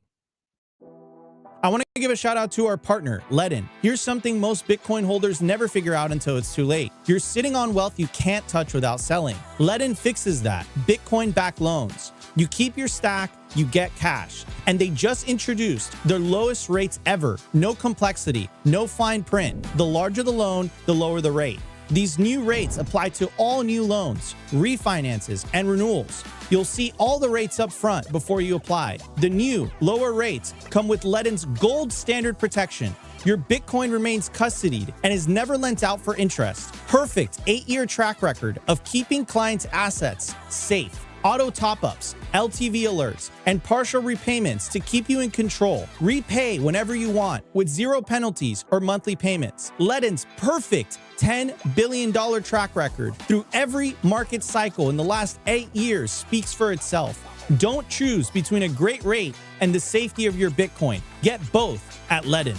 I want to give a shout out to our partner, Ledin. Here's something most Bitcoin holders never figure out until it's too late. You're sitting on wealth you can't touch without selling. Ledin fixes that. Bitcoin-backed loans. You keep your stack, you get cash. And they just introduced their lowest rates ever. No complexity, no fine print. The larger the loan, the lower the rate. These new rates apply to all new loans, refinances, and renewals. You'll see all the rates up front before you apply. The new, lower rates come with Ledin's gold standard protection. Your Bitcoin remains custodied and is never lent out for interest. Perfect 8-year track record of keeping clients' assets safe. Auto top-ups, LTV alerts, and partial repayments to keep you in control. Repay whenever you want with zero penalties or monthly payments. Ledin's perfect $10 billion track record through every market cycle in the last 8 years speaks for itself. Don't choose between a great rate and the safety of your Bitcoin. Get both at Ledin.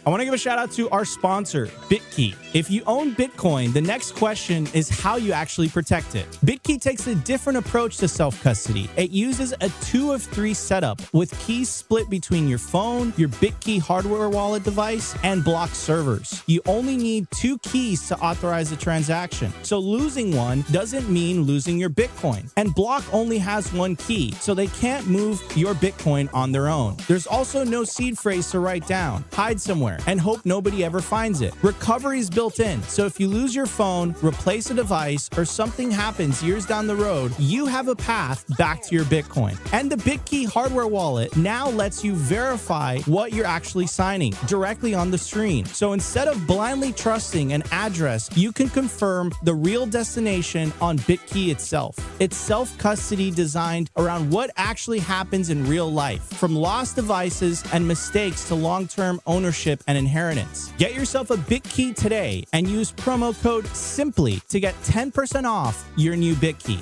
I want to give a shout out to our sponsor, BitKey. If you own Bitcoin, the next question is how you actually protect it. BitKey takes a different approach to self-custody. It uses a 2 of 3 setup with keys split between your phone, your BitKey hardware wallet device, and block servers. You only need 2 keys to authorize a transaction. So losing one doesn't mean losing your Bitcoin. And Block only has 1 key, so they can't move your Bitcoin on their own. There's also no seed phrase to write down. Hide somewhere and hope nobody ever finds it. Recovery is built in, so if you lose your phone, replace a device, or something happens years down the road, you have a path back to your Bitcoin. And the BitKey hardware wallet now lets you verify what you're actually signing directly on the screen. So instead of blindly trusting an address, you can confirm the real destination on BitKey itself. It's self-custody designed around what actually happens in real life, from lost devices and mistakes to long-term ownership and inheritance. Get yourself a BitKey today and use promo code SIMPLY to get 10% off your new BitKey.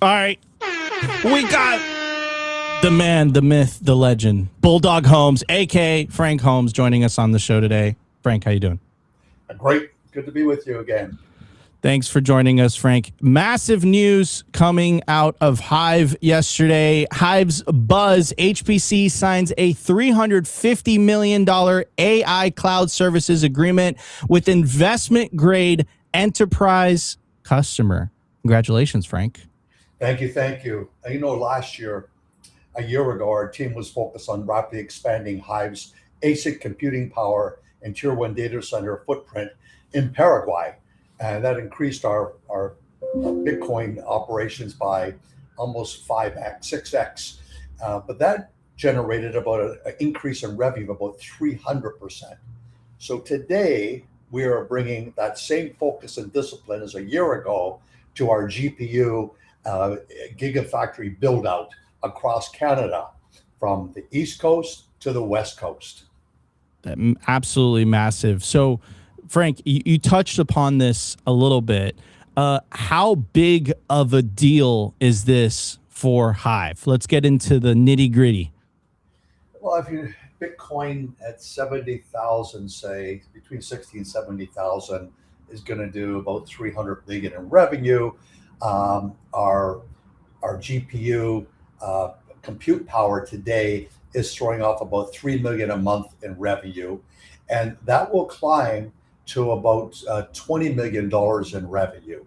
All right, we got the man, the myth, the legend, Bulldog Holmes, aka Frank Holmes, joining us on the show today. Frank, how you doing? Great. Good to be with you again. Thanks for joining us, Frank. Massive news coming out of HIVE yesterday. HIVE's buzz, HPC signs a $350 million AI cloud services agreement with investment-grade enterprise customer. Congratulations, Frank. Thank you. Thank you. You know, a year ago, our team was focused on rapidly expanding HIVE's ASIC computing power and tier 1 data center footprint in Paraguay. And that increased our Bitcoin operations by almost 5x, 6x. But that generated about an increase in revenue of about 300%. So today, we are bringing that same focus and discipline as a year ago to our GPU gigafactory build out across Canada, from the East Coast to the West Coast. Absolutely massive. So, Frank, you touched upon this a little bit. How big of a deal is this for HIVE? Let's get into the nitty gritty. Well, if you Bitcoin at 70,000, say between 60 and 70,000 is going to do about 300 million in revenue. Our GPU compute power today is throwing off about 3 million a month in revenue, and that will climb to about $20 million in revenue.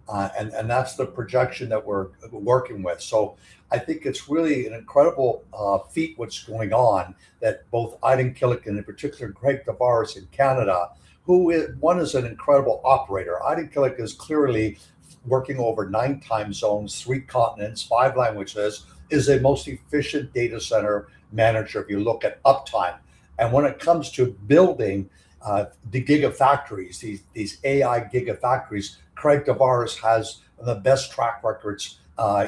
And that's the projection that we're working with. So I think it's really an incredible feat what's going on, that both Aydin Kilic and in particular Greg Tavares in Canada, one is an incredible operator. Aydin Kilic is clearly working over 9 time zones, 3 continents, 5 languages, is a most efficient data center manager if you look at uptime. And when it comes to building the gigafactories, these AI gigafactories, Craig Tavares has the best track records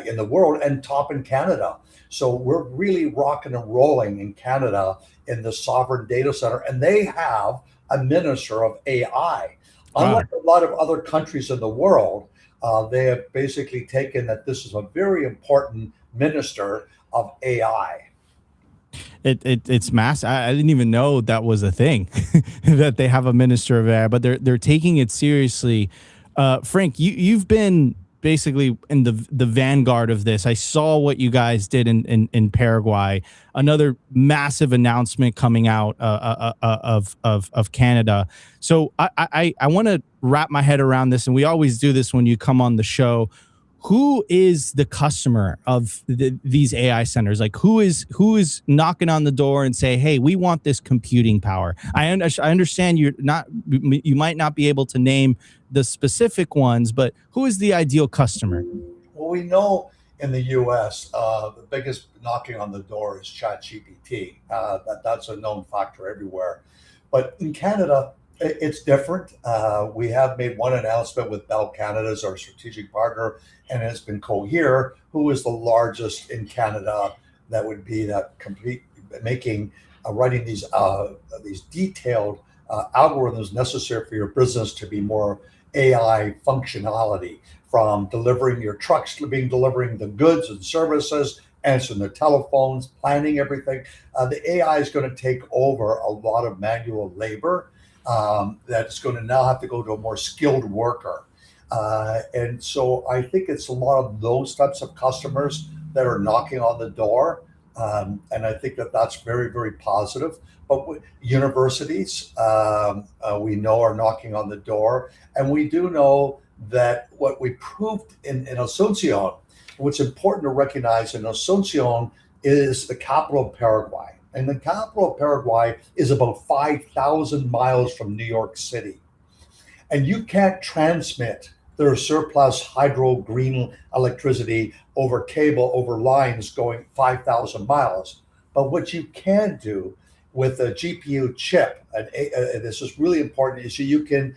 in the world and top in Canada. So we're really rocking and rolling in Canada in the sovereign data center, and they have a minister of AI. Unlike a lot of other countries in the world, they have basically taken that this is a very important minister of AI. It's mass. I didn't even know that was a thing that they have a minister of AI, but they're taking it seriously. Frank, you've been basically in the vanguard of this. I saw what you guys did in Paraguay. Another massive announcement coming out of Canada. So I want to wrap my head around this, and we always do this when you come on the show. Who is the customer of these AI centers? Like who is knocking on the door and say, hey, we want this computing power? I understand you might not be able to name the specific ones, but who is the ideal customer? Well, we know in the US, the biggest knocking on the door is ChatGPT. That's a known factor everywhere. But in Canada, it's different. We have made one announcement with Bell Canada as our strategic partner, and it's been Cohere, who is the largest in Canada that would be that complete making writing these detailed algorithms necessary for your business to be more AI functionality, from delivering your trucks to delivering the goods and services, answering the telephones, planning everything. The AI is going to take over a lot of manual labor. That's going to now have to go to a more skilled worker. And so I think it's a lot of those types of customers that are knocking on the door. And I think that that's very, very positive. But universities, we know, are knocking on the door. And we do know that what we proved in Asuncion, what's important to recognize in Asuncion is the capital of Paraguay. And the capital of Paraguay is about 5,000 miles from New York City. And you can't transmit their surplus hydro green electricity over cable, over lines going 5,000 miles. But what you can do with a GPU chip, and this is really important, is you can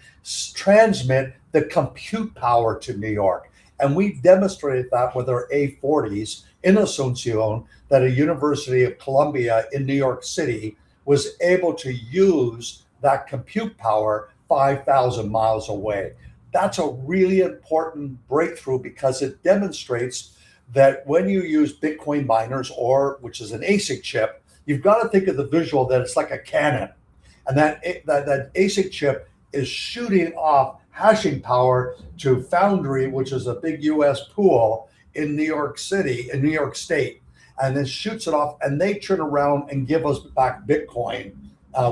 transmit the compute power to New York. And we've demonstrated that with our A40s in Asuncion, that a University of Columbia in New York City was able to use that compute power 5,000 miles away. That's a really important breakthrough because it demonstrates that when you use Bitcoin miners, or which is an ASIC chip, you've got to think of the visual that it's like a cannon. And that ASIC chip is shooting off hashing power to Foundry, which is a big US pool in New York City, in New York State, and then shoots it off, and they turn around and give us back Bitcoin,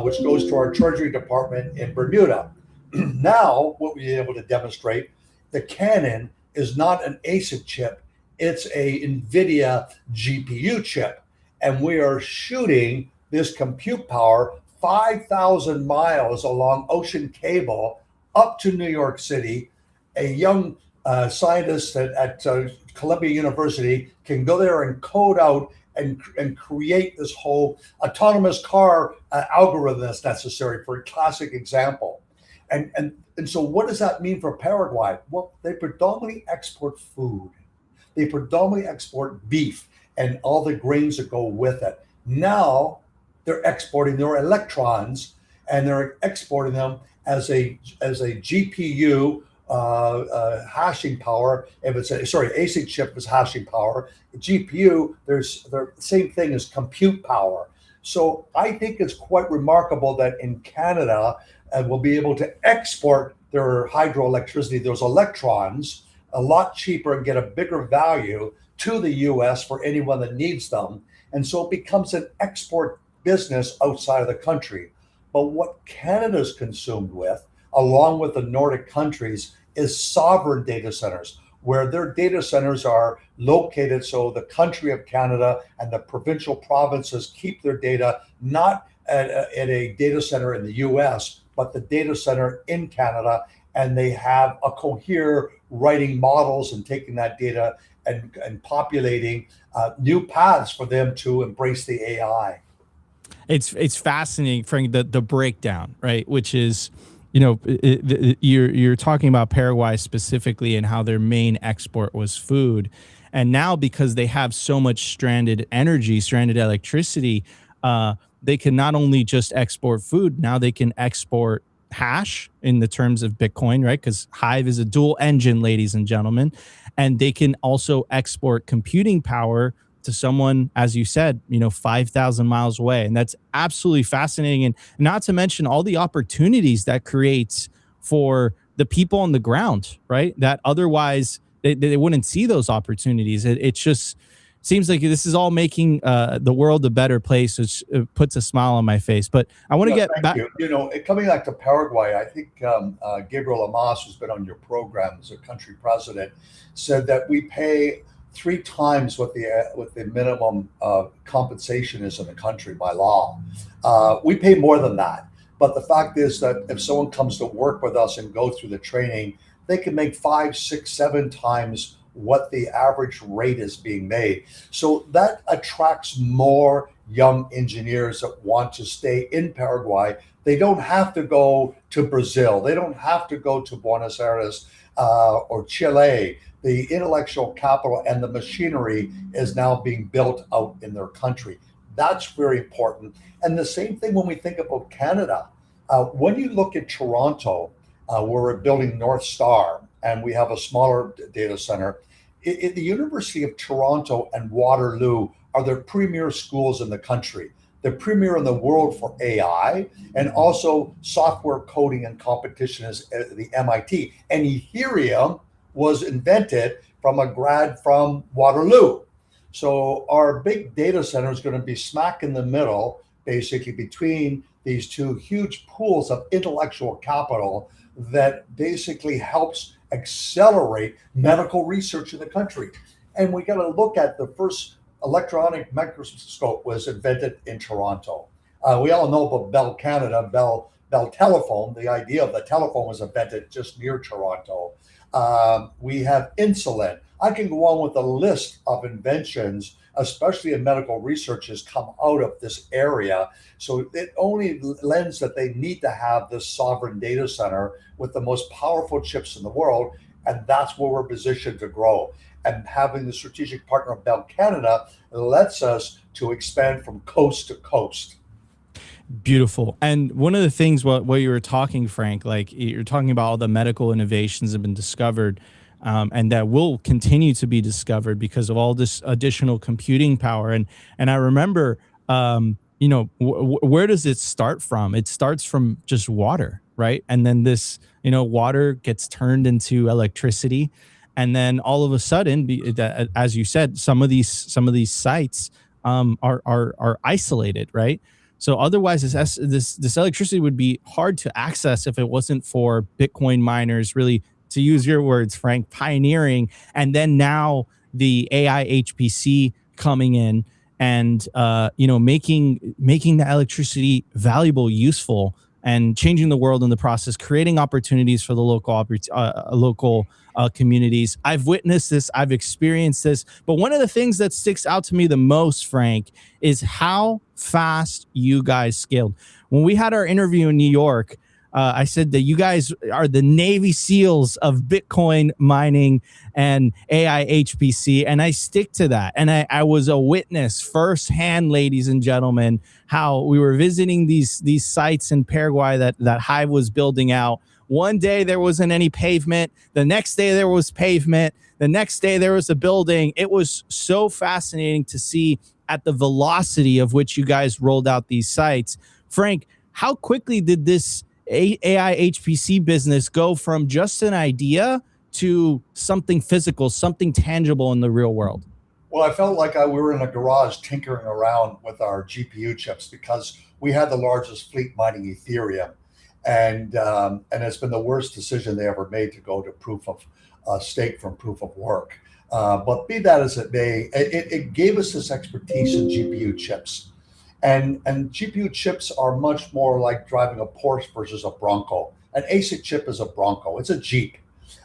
which goes to our Treasury Department in Bermuda. Now, what we're able to demonstrate, the cannon is not an ASIC chip, it's a NVIDIA GPU chip, and we are shooting this compute power 5,000 miles along ocean cable up to New York City. A young scientist at Columbia University can go there and code out and create this whole autonomous car algorithm that's necessary, for a classic example. And so what does that mean for Paraguay? Well, they predominantly export food. They predominantly export beef and all the grains that go with it. Now they're exporting their electrons, and they're exporting them as a GPU hashing power. If it's ASIC chip is hashing power. GPU, there's the same thing as compute power. So I think it's quite remarkable that in Canada, we'll be able to export their hydroelectricity, those electrons, a lot cheaper and get a bigger value to the US for anyone that needs them. And so it becomes an export business outside of the country. But what Canada's consumed with, along with the Nordic countries, is sovereign data centers, where their data centers are located so the country of Canada and the provincial provinces keep their data not at a data center in the US, but the data center in Canada, and they have a Cohere writing models and taking that data and populating new paths for them to embrace the AI. It's fascinating, Frank, the breakdown, right? Which is, you know, you're talking about Paraguay specifically and how their main export was food. And now, because they have so much stranded energy, stranded electricity, they can not only just export food, now they can export hash in the terms of Bitcoin, right? Because Hive is a dual engine, ladies and gentlemen, and they can also export computing power to someone, as you said, 5,000 miles away. And that's absolutely fascinating. And not to mention all the opportunities that creates for the people on the ground, right? That otherwise they wouldn't see those opportunities. It's just seems like this is all making the world a better place, which puts a smile on my face. But I want to get back. Coming back to Paraguay, I think Gabriel Lamas, who's been on your program as a country president, said that we pay 3 times what the minimum compensation is in the country by law. We pay more than that. But the fact is that if someone comes to work with us and go through the training, they can make 5, 6, 7 times what the average rate is being made. So that attracts more young engineers that want to stay in Paraguay. They don't have to go to Brazil. They don't have to go to Buenos Aires or Chile. The intellectual capital and the machinery is now being built out in their country. That's very important. And the same thing when we think about Canada. When you look at Toronto, we're building North Star, and we have a smaller data center. The University of Toronto and Waterloo are the premier schools in the country. They're premier in the world for AI and also software coding and competition is the MIT. And Ethereum was invented from a grad from Waterloo. So our big data center is going to be smack in the middle, basically between these 2 huge pools of intellectual capital that basically helps accelerate medical research in the country. And we got to look at the first electronic microscope was invented in Toronto. We all know about Bell Canada, Bell Telephone. The idea of the telephone was invented just near Toronto. We have insulin. I can go on with a list of inventions, especially in medical research, has come out of this area. So it only lends that they need to have this sovereign data center with the most powerful chips in the world. And that's where we're positioned to grow. And having the strategic partner of Bell Canada lets us to expand from coast to coast. Beautiful. And one of the things while you were talking, Frank, like you're talking about all the medical innovations that have been discovered and that will continue to be discovered because of all this additional computing power. And I remember, where does it start from? It starts from just water, right? And then this, water gets turned into electricity. And then all of a sudden, as you said, some of these sites are isolated, right? So otherwise, this electricity would be hard to access if it wasn't for Bitcoin miners, really, to use your words, Frank, pioneering, and then now the AI HPC coming in and making the electricity valuable, useful, and changing the world in the process, creating opportunities for the local communities. I've witnessed this, I've experienced this, but one of the things that sticks out to me the most, Frank, is how fast you guys scaled. When we had our interview in New York, I said that you guys are the Navy SEALs of Bitcoin mining and AI HPC, and I stick to that. And I was a witness firsthand, ladies and gentlemen, how we were visiting these sites in Paraguay that Hive was building out. One day there wasn't any pavement. The next day there was pavement. The next day there was a building. It was so fascinating to see at the velocity of which you guys rolled out these sites. Frank, how quickly did this AI HPC business go from just an idea to something physical, something tangible in the real world? Well, I felt like we were in a garage tinkering around with our GPU chips because we had the largest fleet mining Ethereum. And it's been the worst decision they ever made to go to proof of stake from proof of work. But be that as it may, it gave us this expertise in GPU chips. And GPU chips are much more like driving a Porsche versus a Bronco. An ASIC chip is a Bronco. It's a Jeep.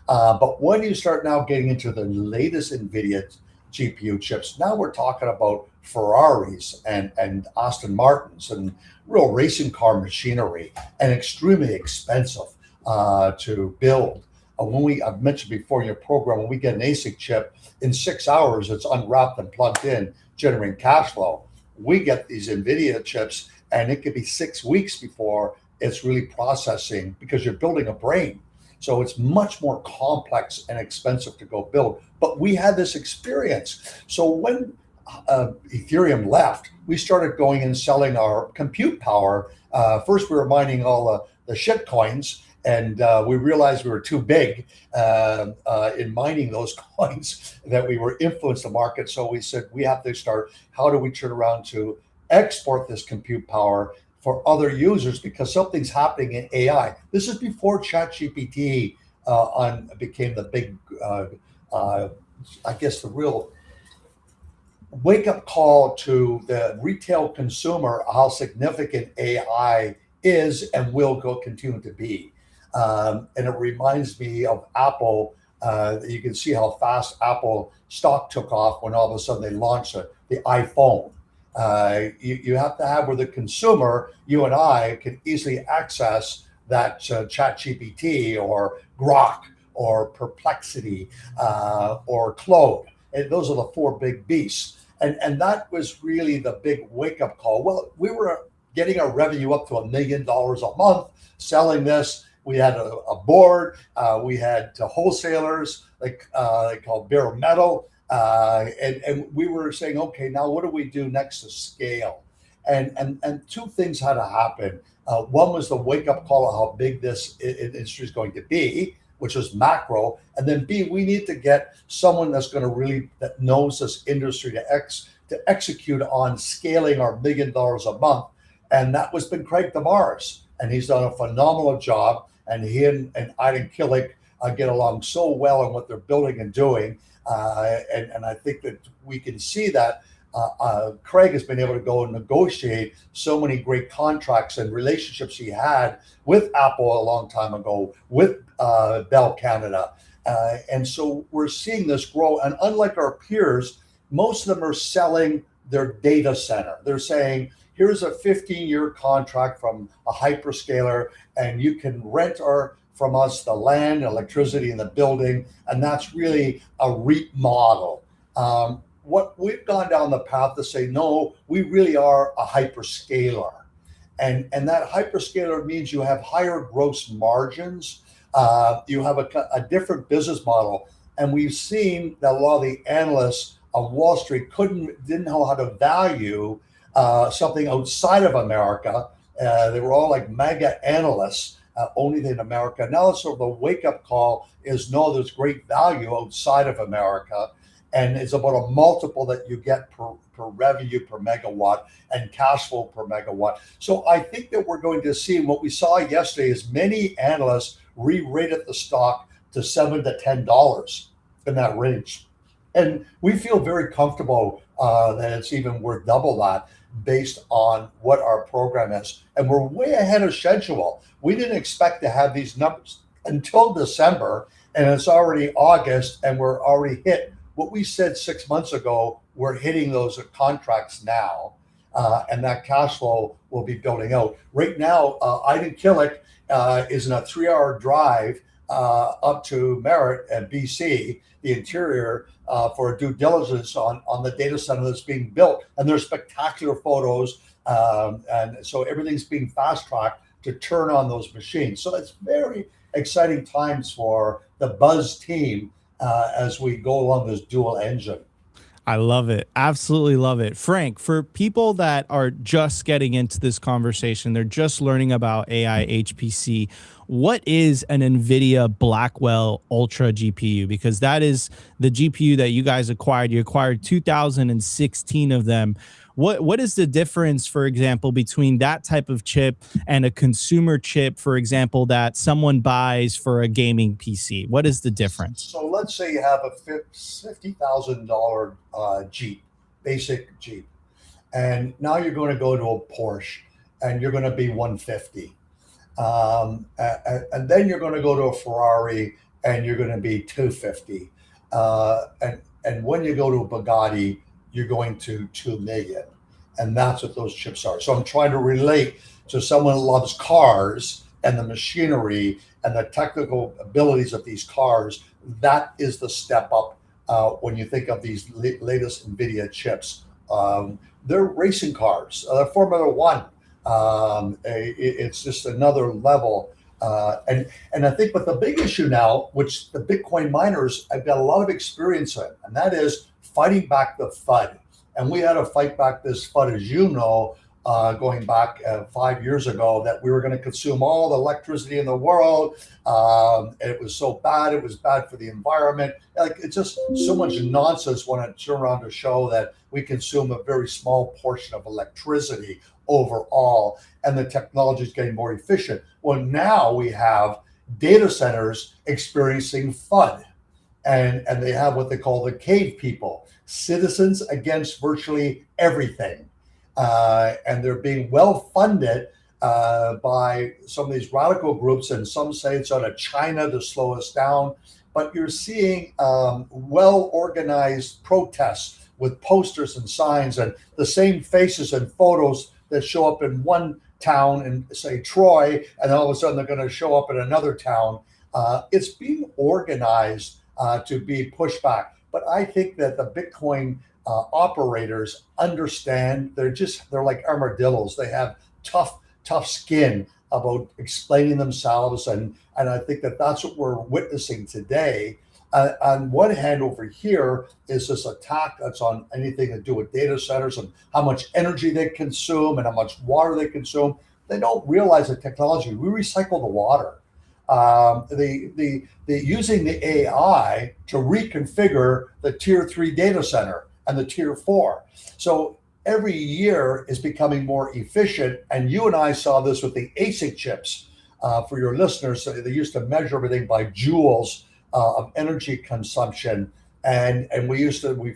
But when you start now getting into the latest NVIDIA GPU chips, now we're talking about Ferraris and Aston Martins and real racing car machinery and extremely expensive to build. I've mentioned before in your program, when we get an ASIC chip, in 6 hours, it's unwrapped and plugged in, generating cash flow. We get these NVIDIA chips, and it could be 6 weeks before it's really processing, because you're building a brain. So it's much more complex and expensive to go build. But we had this experience. So when Ethereum left, we started going and selling our compute power. First, we were mining all the shit coins, and we realized we were too big in mining those coins, that we were influencing the market. So we said, we have to start, how do we turn around to export this compute power for other users, because something's happening in AI. This is before ChatGPT became the big, I guess, the real wake-up call to the retail consumer, how significant AI is and will continue to be. And it reminds me of Apple. You can see how fast Apple stock took off when all of a sudden they launched the iPhone. You have to have where the consumer, you and I, can easily access that ChatGPT or Grok or Perplexity or Claude. And those are the four big beasts. And that was really the big wake-up call. Well, we were getting our revenue up to $1 million a month selling this. We had a board. We had wholesalers like called bare metal. And we were saying, okay, now what do we do next to scale? And two things had to happen. One was the wake-up call of how big this industry is going to be, which was macro. And then B, we need to get someone that's going to really, that knows this industry to execute on scaling our $1 million a month. And that was been Craig DeMars. And he's done a phenomenal job. And he and Aiden Killick get along so well in what they're building and doing. And I think that we can see that Craig has been able to go and negotiate so many great contracts and relationships he had with Apple a long time ago, with Bell Canada. And so we're seeing this grow. And unlike our peers, most of them are selling their data center. They're saying, here's a 15-year contract from a hyperscaler, and you can rent from us the land, electricity, and the building. And that's really a REIT model. What we've gone down the path to say, no, we really are a hyperscaler. And that hyperscaler means you have higher gross margins. You have a different business model. And we've seen that a lot of the analysts on Wall Street didn't know how to value something outside of America. They were all like mega analysts, only in America. Now it's sort of the wake-up call is, no, there's great value outside of America. And it's about a multiple that you get per revenue per megawatt and cash flow per megawatt. So I think that we're going to see what we saw yesterday is many analysts re-rated the stock to $7 to $10 in that range. And we feel very comfortable that it's even worth double that based on what our program is. And we're way ahead of schedule. We didn't expect to have these numbers until December, and it's already August, and we're already hit what we said 6 months ago. We're hitting those contracts now, and that cash flow will be building out. Right now, Aiden Killick is in a 3-hour drive up to Merritt and BC, the interior, for due diligence on the data center that's being built. And there's spectacular photos. And so everything's being fast-tracked to turn on those machines. So it's very exciting times for the Buzz team as we go along this dual engine. I love it. Absolutely love it. Frank, for people that are just getting into this conversation, they're just learning about AI HPC, what is an NVIDIA Blackwell Ultra GPU? Because that is the GPU that you guys acquired. You acquired 2,016 of them. What is the difference, for example, between that type of chip and a consumer chip, for example, that someone buys for a gaming PC? What is the difference? So let's say you have a $50,000 Jeep, basic Jeep, and now you're going to go to a Porsche, and you're going to be 150, and then you're going to go to a Ferrari, and you're going to be 250, and when you go to a Bugatti, you're going to 2 million. And that's what those chips are. So I'm trying to relate to someone who loves cars and the machinery and the technical abilities of these cars. That is the step up when you think of these latest NVIDIA chips. They're racing cars. Formula One. It's just another level. And I think, but the big issue now, which the Bitcoin miners have got a lot of experience in, and that is fighting back the FUD. And we had to fight back this FUD, as you know, going back 5 years ago, that we were going to consume all the electricity in the world. It was so bad. It was bad for the environment. Like, it's just so much nonsense when it turned around to show that we consume a very small portion of electricity overall, and the technology is getting more efficient. Well, now we have data centers experiencing FUD, and they have what they call the cave people, citizens against virtually everything. And they're being well funded by some of these radical groups, and some say it's out of China to slow us down. But you're seeing well organized protests with posters and signs, and the same faces and photos that show up in one town in, say, Troy, and all of a sudden they're going to show up in another town. It's being organized to be pushed back. But I think that the Bitcoin operators understand. They're like armadillos. They have tough skin about explaining themselves, and I think that that's what we're witnessing today. On one hand, over here is this attack that's on anything to do with data centers and how much energy they consume and how much water they consume. They don't realize the technology. We recycle the water. The using the AI to reconfigure the tier 3 data center and the tier 4. So every year is becoming more efficient. And you and I saw this with the ASIC chips. For your listeners, they used to measure everything by joules of energy consumption. And we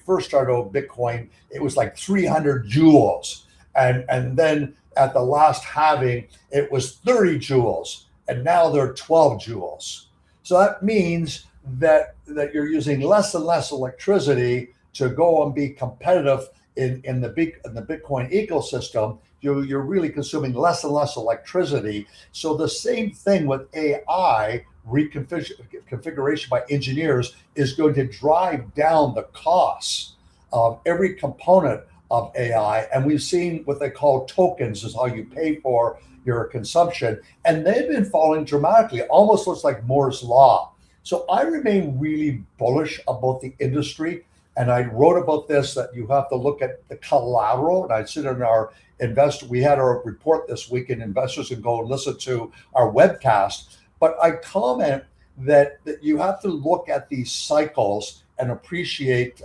first started with Bitcoin, it was like 300 joules. And then at the last halving, it was 30 joules. And now they're 12 joules. So that means that you're using less and less electricity to go and be competitive in the Bitcoin ecosystem. You're really consuming less and less electricity. So the same thing with AI reconfiguration by engineers is going to drive down the costs of every component of AI. And we've seen what they call tokens, is how you pay for your consumption. And they've been falling dramatically. It almost looks like Moore's Law. So I remain really bullish about the industry. And I wrote about this, that you have to look at the collateral. And I sit in our we had our report this week, and investors can go and listen to our webcast. But I comment that you have to look at these cycles and appreciate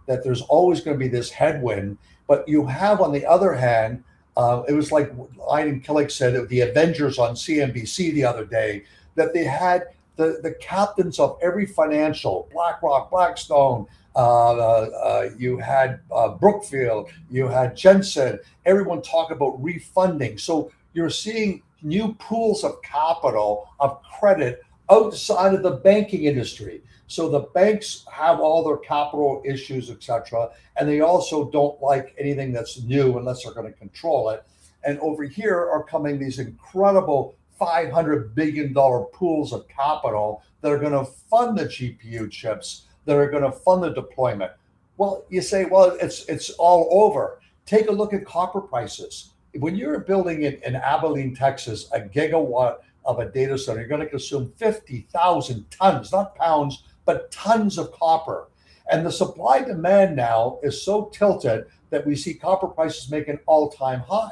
that there's always going to be this headwind. But you have, on the other hand, it was like Ian Killick said of the Avengers on CNBC the other day, that they had the captains of every financial, BlackRock, Blackstone, you had Brookfield, you had Jensen, everyone talk about refunding. So you're seeing new pools of capital, of credit outside of the banking industry. So the banks have all their capital issues, etc. And they also don't like anything that's new unless they're going to control it. And over here are coming these incredible $500 billion pools of capital that are going to fund the GPU chips, that are going to fund the deployment. Well, you say, well, it's all over. Take a look at copper prices. When you're building in Abilene, Texas, a gigawatt of a data center, you're going to consume 50,000 tons, not pounds, but tons of copper. And the supply demand now is so tilted that we see copper prices make an all-time high.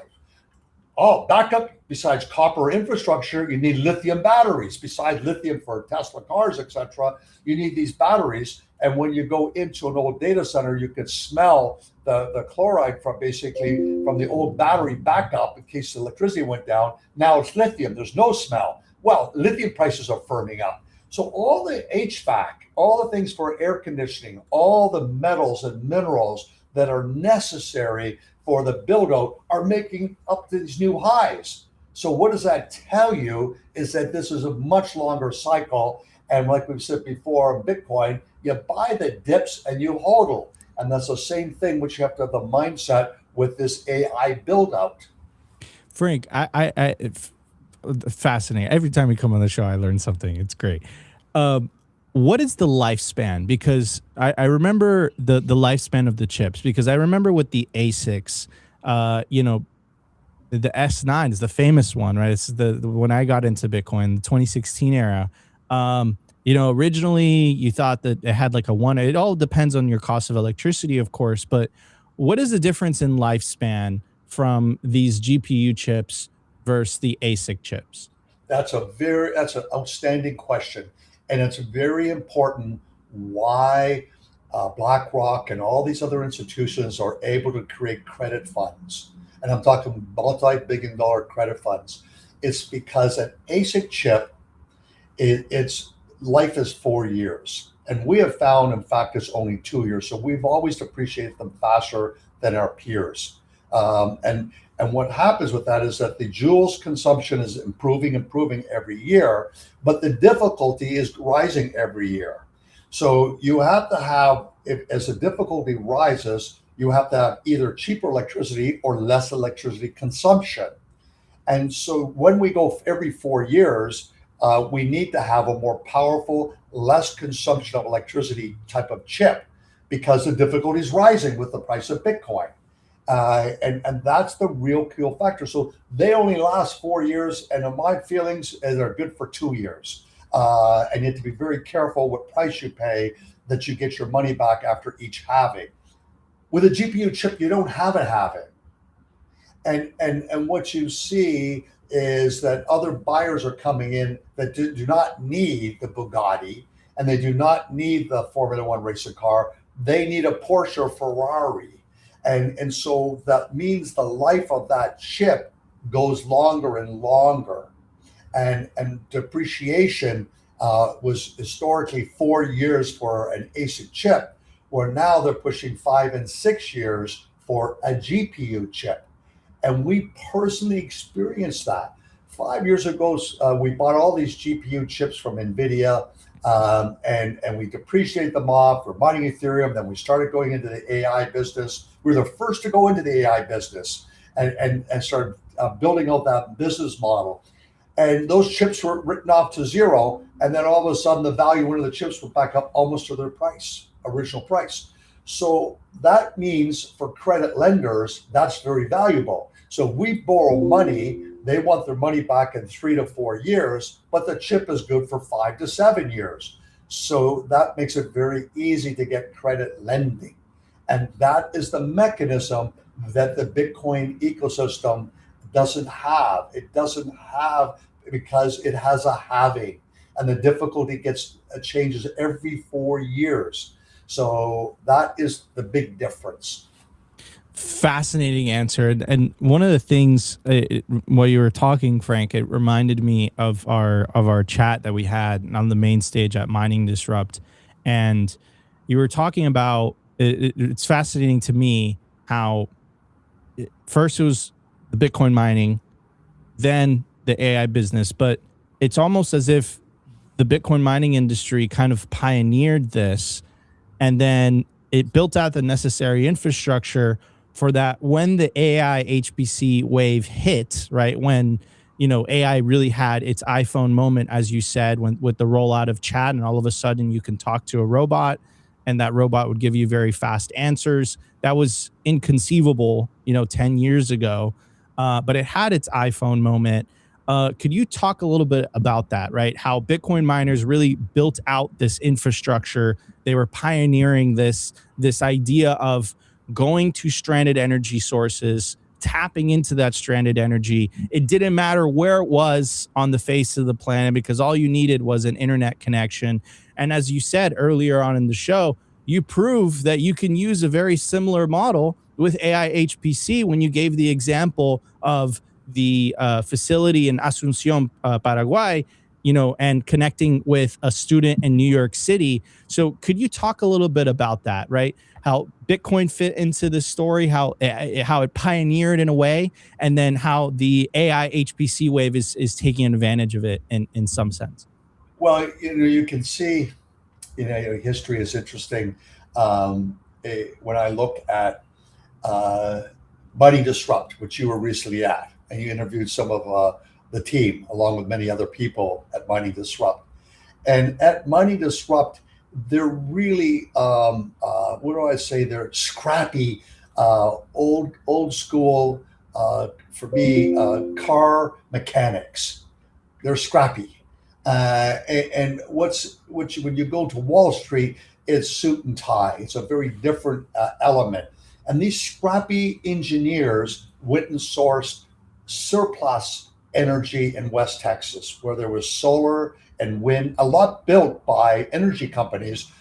Oh, back up. Besides copper infrastructure, you need lithium batteries. Besides lithium for Tesla cars, etc., you need these batteries. And when you go into an old data center, you can smell the chloride from the old battery backup in case the electricity went down. Now it's lithium. There's no smell. Well, lithium prices are firming up. So all the HVAC, all the things for air conditioning, all the metals and minerals that are necessary for the build out are making up to these new highs. So what does that tell you is that this is a much longer cycle. And like we've said before, Bitcoin, you buy the dips and you hodl. And that's the same thing, which you have to have the mindset with this AI build out. Frank, it's fascinating. Every time you come on the show, I learn something. It's great. What is the lifespan? Because I remember the lifespan of the chips, because I remember with the ASICs, the S9 is the famous one, right? It's the when I got into Bitcoin, the 2016 era. You know, originally you thought that it had like a one. It all depends on your cost of electricity, of course. But what is the difference in lifespan from these GPU chips versus the ASIC chips? That's an outstanding question, and it's very important why BlackRock and all these other institutions are able to create credit funds. And I'm talking multi-billion-dollar credit funds. It's because an ASIC chip, its life is 4 years, and we have found, in fact, it's only 2 years. So we've always depreciated them faster than our peers. And what happens with that is that the joules consumption is improving every year, but the difficulty is rising every year. So you have to have, as the difficulty rises, you have to have either cheaper electricity or less electricity consumption. And so when we go every 4 years, we need to have a more powerful, less consumption of electricity type of chip, because the difficulty is rising with the price of Bitcoin. And that's the real key factor. So they only last 4 years, and in my feelings, they're good for 2 years. And you have to be very careful what price you pay, that you get your money back after each halving. With a GPU chip, you don't have a halving. And what you see is that other buyers are coming in that do not need the Bugatti, and they do not need the Formula One racing car. They need a Porsche or Ferrari. And so that means the life of that chip goes longer and longer. And depreciation was historically 4 years for an ASIC chip, where now they're pushing 5 and 6 years for a GPU chip. And we personally experienced that. 5 years ago, we bought all these GPU chips from NVIDIA, and we depreciated them off. We're mining Ethereum. Then we started going into the AI business. We were the first to go into the AI business and started building out that business model. And those chips were written off to zero. And then all of a sudden, the value of the chips went back up almost to their original price. So that means for credit lenders, that's very valuable. So we borrow money. They want their money back in 3 to 4 years, but the chip is good for 5 to 7 years. So that makes it very easy to get credit lending. And that is the mechanism that the Bitcoin ecosystem doesn't have. It doesn't have, because it has a halving, and the difficulty changes every 4 years. So that is the big difference. Fascinating answer. And one of the things while you were talking, Frank, it reminded me of our chat that we had on the main stage at Mining Disrupt. And you were talking about, it's fascinating to me how first it was the Bitcoin mining, then the AI business, but it's almost as if the Bitcoin mining industry kind of pioneered this, and then it built out the necessary infrastructure for that when the AI HPC wave hit, right? When, you know, AI really had its iPhone moment, as you said, with the rollout of chat, and all of a sudden you can talk to a robot and that robot would give you very fast answers. That was inconceivable, 10 years ago, but it had its iPhone moment. Could you talk a little bit about that, right? How Bitcoin miners really built out this infrastructure. They were pioneering this idea of going to stranded energy sources, tapping into that stranded energy. It didn't matter where it was on the face of the planet, because all you needed was an internet connection. And as you said earlier on in the show, you prove that you can use a very similar model with AI HPC when you gave the example of the facility in Asunción, Paraguay, and connecting with a student in New York City. So could you talk a little bit about that, right? How Bitcoin fit into the story, how it pioneered in a way, and then how the AI HPC wave is taking advantage of it in some sense. Well, you can see, history is interesting. When I look at Mining Disrupt, which you were recently at, and you interviewed some of the team along with many other people at Mining Disrupt. And at Mining Disrupt, they're really, what do I say? They're scrappy, old school for me, car mechanics. They're scrappy. And which when you go to Wall Street, it's suit and tie. It's a very different element. And these scrappy engineers went and sourced surplus energy in West Texas, where there was solar and wind, a lot built by energy companies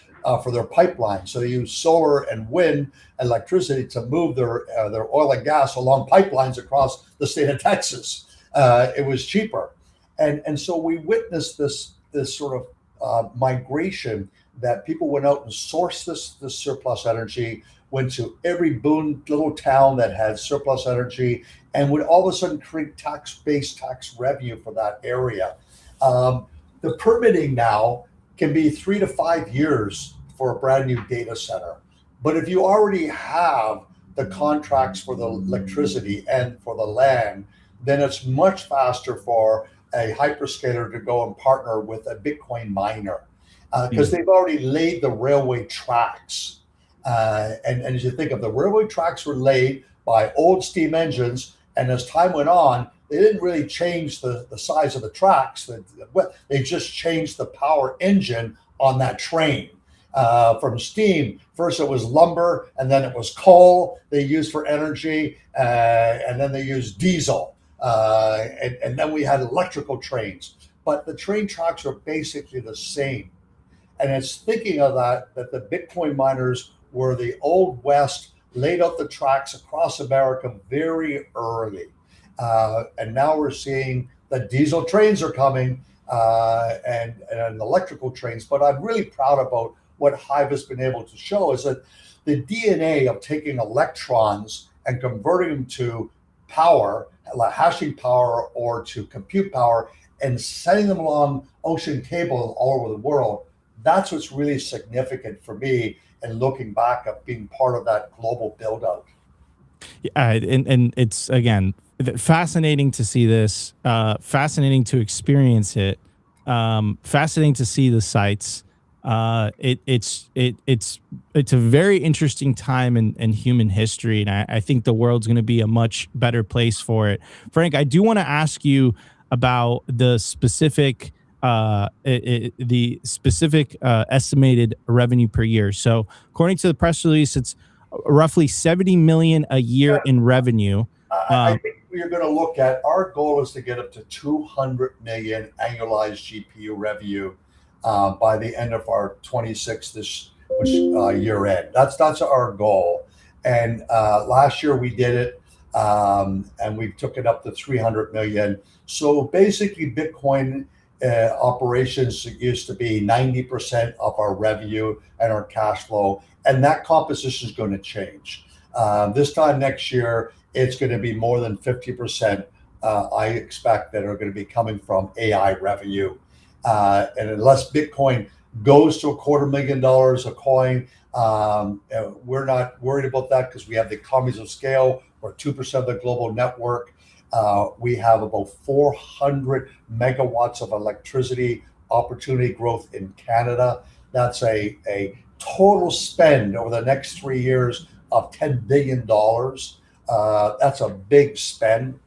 for their pipelines. So they use solar and wind electricity to move their oil and gas along pipelines across the state of Texas. It was cheaper. And so we witnessed this sort of migration that people went out and sourced this surplus energy, went to every boon little town that had surplus energy, and would all of a sudden create tax-based tax revenue for that area. The permitting now can be 3 to 5 years for a brand new data center. But if you already have the contracts for the electricity and for the land, then it's much faster for a hyperscaler to go and partner with a Bitcoin miner because they've already laid the railway tracks. And as you think of the railway tracks were laid by old steam engines, and as time went on, they didn't really change the size of the tracks. They just changed the power engine on that train. From steam, first it was lumber, and then it was coal they used for energy, and then they used diesel. And then we had electrical trains, but the train tracks are basically the same. And it's thinking of that the Bitcoin miners were the old West, laid out the tracks across America very early. And now we're seeing the diesel trains are coming and electrical trains. But I'm really proud about what HIVE has been able to show is that the DNA of taking electrons and converting them to power, like hashing power or to compute power, and sending them along ocean cables all over the world. That's what's really significant for me and looking back at being part of that global build out. Yeah, and it's again fascinating to see this, fascinating to experience it, fascinating to see the sites. It's a very interesting time in human history, and I think the world's going to be a much better place for it. Frank, I do want to ask you about the specific estimated revenue per year. So according to the press release, it's roughly 70 million a year in revenue. I think we're going to look at, our goal is to get up to 200 million annualized GPU revenue by the end of our 26 year end. That's our goal. And last year we did it, and we took it up to 300 million. So basically Bitcoin operations used to be 90% of our revenue and our cash flow, and that composition is going to change. This time next year, it's going to be more than 50%. I expect that are going to be coming from AI revenue. And unless Bitcoin goes to $250,000 a coin, we're not worried about that because we have the economies of scale. We're 2% of the global network. We have about 400 megawatts of electricity opportunity growth in Canada. That's a total spend over the next 3 years of $10 billion. That's a big spend.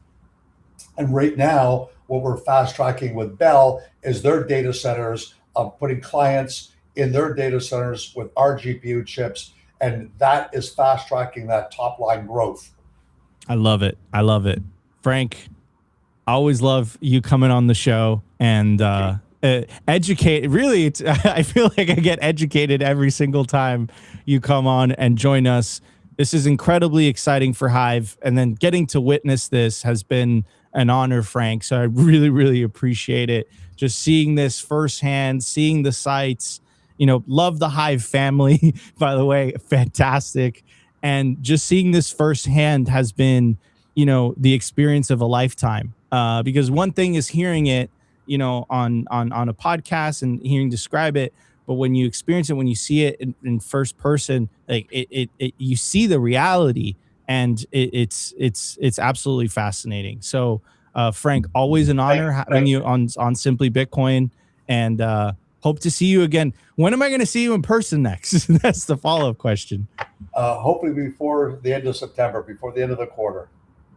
And right now, what we're fast tracking with Bell is their data centers, putting clients in their data centers with our GPU chips. And that is fast tracking that top line growth. I love it. I love it. Frank, I always love you coming on the show and educate. Really, I feel like I get educated every single time you come on and join us. This is incredibly exciting for HIVE, and then getting to witness this has been an honor, Frank. So I really, really appreciate it. Just seeing this firsthand, seeing the sites, love the HIVE family, by the way, fantastic. And just seeing this firsthand has been, the experience of a lifetime. Because one thing is hearing it, on a podcast and hearing describe it, but when you experience it, when you see it in first person, like you see the reality, and it's absolutely fascinating. So, Frank, always an honor having you on Simply Bitcoin, and hope to see you again. When am I going to see you in person next? That's the follow-up question. Hopefully before the end of September, before the end of the quarter.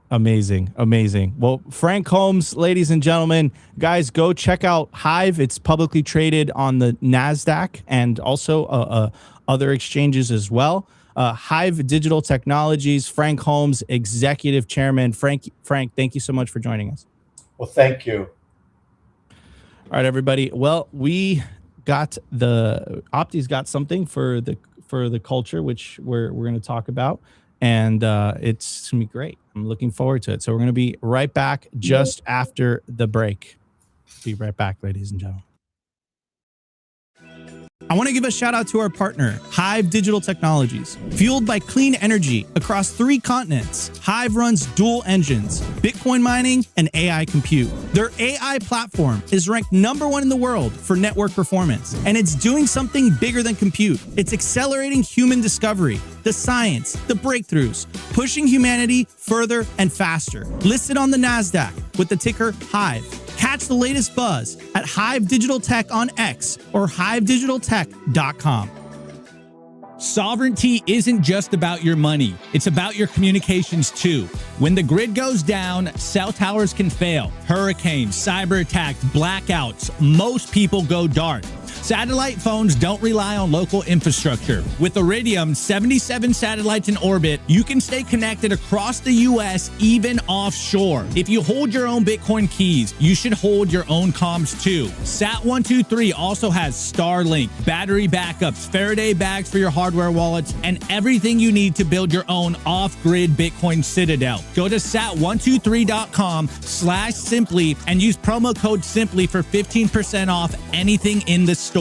Amazing. Well, Frank Holmes, ladies and gentlemen, guys, go check out HIVE. It's publicly traded on the NASDAQ and also other exchanges as well. HIVE Digital Technologies, Frank Holmes, Executive Chairman. Frank, thank you so much for joining us. Well, thank you. All right, everybody. Well, we got Opti's got something for the culture, which we're going to talk about. And it's going to be great. I'm looking forward to it. So we're going to be right back just after the break. Be right back, ladies and gentlemen. I want to give a shout out to our partner, HIVE Digital Technologies. Fueled by clean energy across 3 continents, HIVE runs dual engines, Bitcoin mining and AI compute. Their AI platform is ranked #1 in the world for network performance, and it's doing something bigger than compute. It's accelerating human discovery, the science, the breakthroughs, pushing humanity further and faster. Listed on the NASDAQ with the ticker HIVE. Catch the latest buzz at HIVE Digital Tech on X or HIVEdigitaltech.com. Sovereignty isn't just about your money. It's about your communications too. When the grid goes down, cell towers can fail. Hurricanes, cyber attacks, blackouts, most people go dark. Satellite phones don't rely on local infrastructure. With Iridium, 77 satellites in orbit, you can stay connected across the U.S., even offshore. If you hold your own Bitcoin keys, you should hold your own comms too. Sat123 also has Starlink, battery backups, Faraday bags for your hardware wallets, and everything you need to build your own off-grid Bitcoin citadel. Go to sat123.com/simply and use promo code simply for 15% off anything in the store.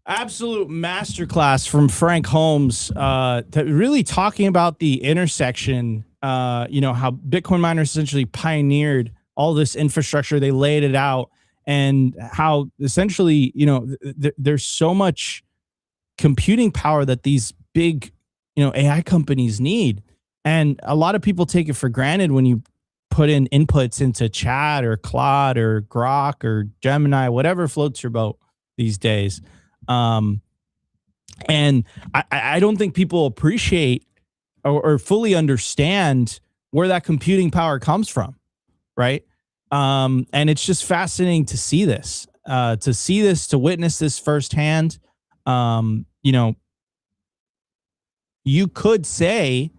Absolute masterclass from Frank Holmes, really talking about the intersection, how Bitcoin miners essentially pioneered all this infrastructure. They laid it out, and how essentially, there's so much computing power that these big, AI companies need. And a lot of people take it for granted when you put in inputs into chat or Claude or Grok or Gemini, whatever floats your boat these days. And I don't think people appreciate or fully understand where that computing power comes from, right? And it's just fascinating to see this, to witness this firsthand. You could say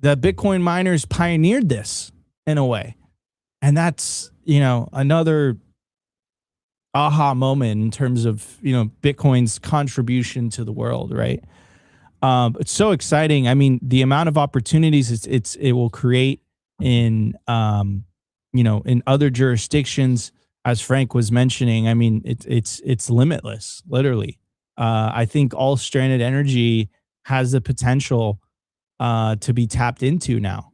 that Bitcoin miners pioneered this in a way. And that's, another aha moment in terms of, Bitcoin's contribution to the world, right? It's so exciting. I mean, the amount of opportunities it will create in, in other jurisdictions, as Frank was mentioning. I mean, it's limitless, literally. I think all stranded energy has the potential to be tapped into now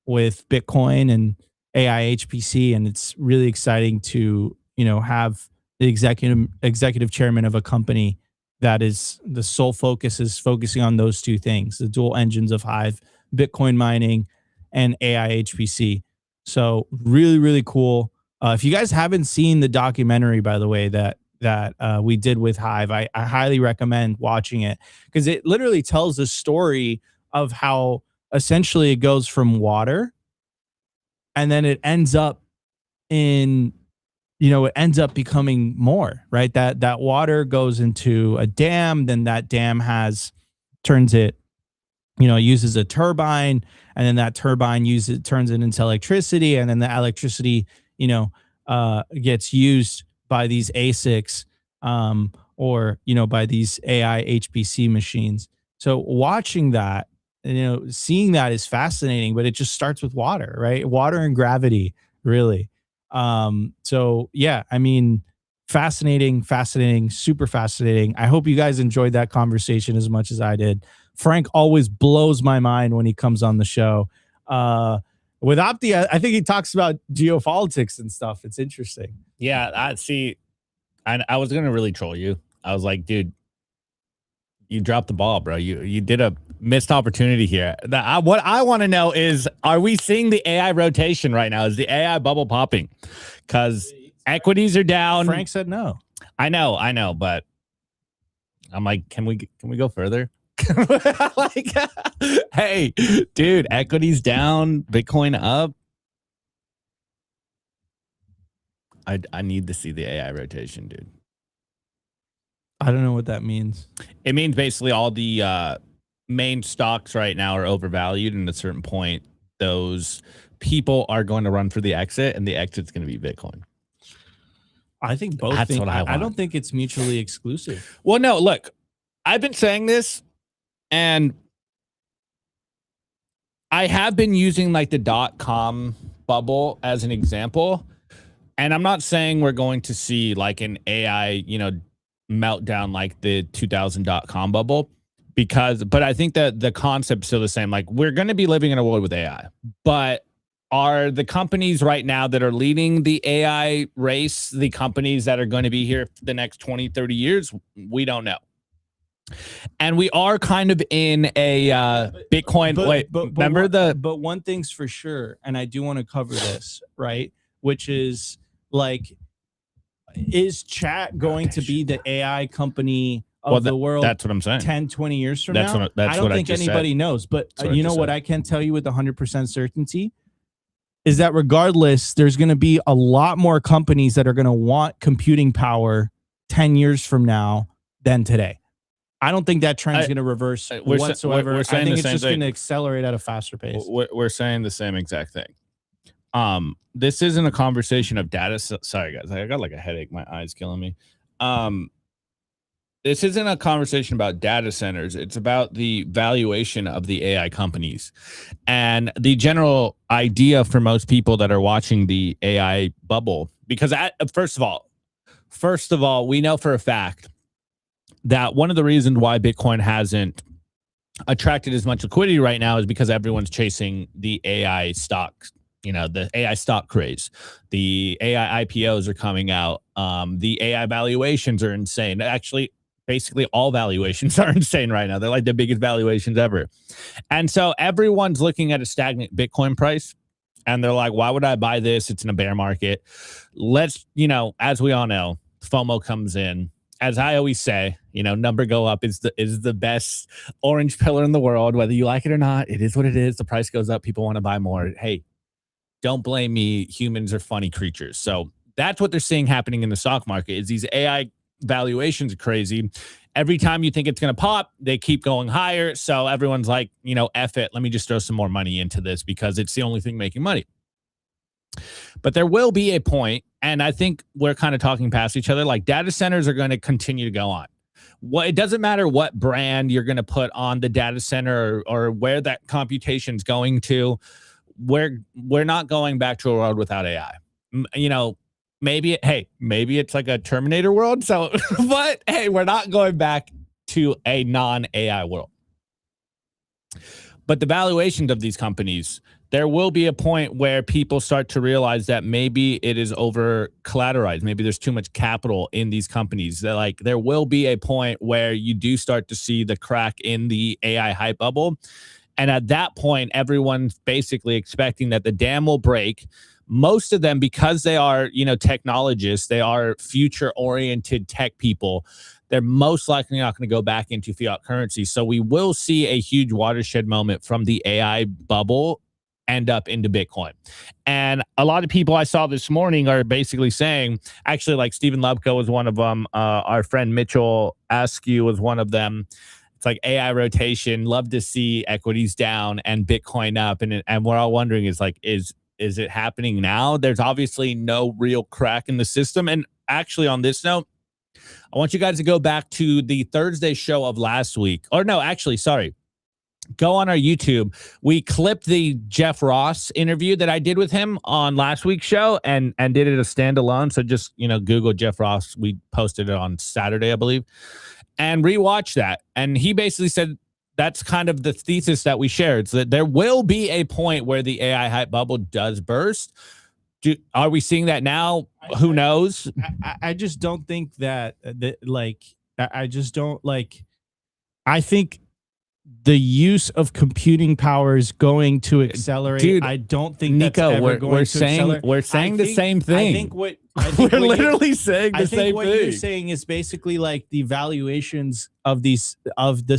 with Bitcoin and AI HPC. And it's really exciting to, have the executive chairman of a company that is the sole focus is focusing on those 2 things, the dual engines of HIVE, Bitcoin mining and AI HPC. So really, really cool. If you guys haven't seen the documentary, by the way, that we did with HIVE, I highly recommend watching it, because it literally tells the story of how essentially it goes from water, and then it ends up in, it ends up becoming more, right? That water goes into a dam, then that dam turns it, uses a turbine, and then that turbine turns it into electricity, and then the electricity, gets used by these ASICs, or, by these AI HPC machines. So watching that, seeing that is fascinating, but it just starts with water, right? Water and gravity, really. So yeah, I mean, fascinating, super fascinating. I hope you guys enjoyed that conversation as much as I did. Frank always blows my mind when he comes on the show. With Opti, I think he talks about geopolitics and stuff. It's interesting. Yeah, I was going to really troll you. I was like, dude, you dropped the ball, bro. You did a missed opportunity here. What I want to know is, are we seeing the AI rotation right now? Is the AI bubble popping? Because equities are down. Frank said no. I know, but I'm like, can we go further? Like, hey, dude, equities down, Bitcoin up. I need to see the AI rotation, dude. I don't know what that means. It means basically all the main stocks right now are overvalued, and at a certain point, those people are going to run for the exit, and the exit's going to be Bitcoin. I think both. That's what I want. I don't think it's mutually exclusive. Well, no, look, I've been saying this, and I have been using like the .com bubble as an example. And I'm not saying we're going to see like an AI, meltdown like the 2000.com bubble, but I think that the concept's still the same. Like, we're going to be living in a world with AI, but are the companies right now that are leading the AI race the companies that are going to be here for the next 20, 30 years? We don't know. And we are kind of in a Bitcoin. But one thing's for sure, and I do want to cover this, right? Which is like, is chat going to be the AI company of the world? That's what I'm saying. 10, 20 years from now? I don't think anybody knows. But you know what I can tell you with 100% certainty is that regardless, there's going to be a lot more companies that are going to want computing power 10 years from now than today. I don't think that trend is going to reverse whatsoever. I think it's just going to accelerate at a faster pace. We're saying the same exact thing. This isn't a conversation of data. Sorry, guys. I got like a headache. My eye's killing me. This isn't a conversation about data centers. It's about the valuation of the AI companies. And the general idea for most people that are watching the AI bubble, because first of all, we know for a fact that one of the reasons why Bitcoin hasn't attracted as much liquidity right now is because everyone's chasing the AI stocks. The AI stock craze. The AI IPOs are coming out. The AI valuations are insane. Actually, basically all valuations are insane right now. They're like the biggest valuations ever. And so everyone's looking at a stagnant Bitcoin price, and they're like, why would I buy this? It's in a bear market. Let's, as we all know, FOMO comes in. As I always say, number go up is the best orange pillar in the world. Whether you like it or not, it is what it is. The price goes up. People want to buy more. Hey, don't blame me. Humans are funny creatures. So that's what they're seeing happening in the stock market is these AI valuations are crazy. Every time you think it's going to pop, they keep going higher. So everyone's like, F it. Let me just throw some more money into this because it's the only thing making money. But there will be a point, and I think we're kind of talking past each other, like data centers are going to continue to go on. It doesn't matter what brand you're going to put on the data center or where that computation's going to. We're not going back to a world without AI. Maybe it's like a Terminator world. So, but hey, we're not going back to a non-AI world. But the valuations of these companies, there will be a point where people start to realize that maybe it is over collateralized. Maybe there's too much capital in these companies. There will be a point where you do start to see the crack in the AI hype bubble. And at that point, everyone's basically expecting that the dam will break. Most of them, because they are, technologists, they are future-oriented tech people, they're most likely not going to go back into fiat currency. So we will see a huge watershed moment from the AI bubble end up into Bitcoin. And a lot of people I saw this morning are basically saying, actually, like Stephen Lubko was one of them. Our friend Mitchell Askew was one of them. It's like AI rotation. Love to see equities down and Bitcoin up. And we're all wondering is it happening now? There's obviously no real crack in the system. And actually on this note, I want you guys to go back to the Thursday show of last week. Or no, actually, sorry. Go on our YouTube. We clipped the Jeff Ross interview that I did with him on last week's show and did it a standalone. So just, Google Jeff Ross. We posted it on Saturday, I believe. And rewatch that. And he basically said that's kind of the thesis that we shared. So that there will be a point where the AI hype bubble does burst. Are we seeing that now? Who knows? I just don't think I think the use of computing power is going to accelerate. Dude, I don't think Nico, that's ever going to accelerate. We're saying the same thing. I think We're literally saying the I think same what thing. you're saying is basically like the valuations of the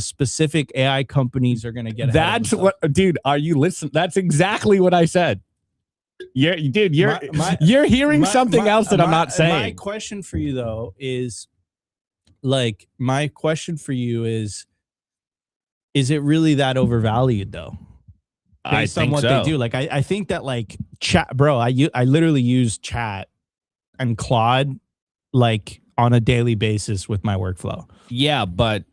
specific AI companies are going to get ahead of That's themselves. what, dude. Are you listening? That's exactly what I said. You're hearing something else that I'm not saying. My question for you though is, like, is it really that overvalued though? Based on what they do. Like, I think that, like, chat, bro, I literally use chat and Claude like on a daily basis with my workflow. Yeah, but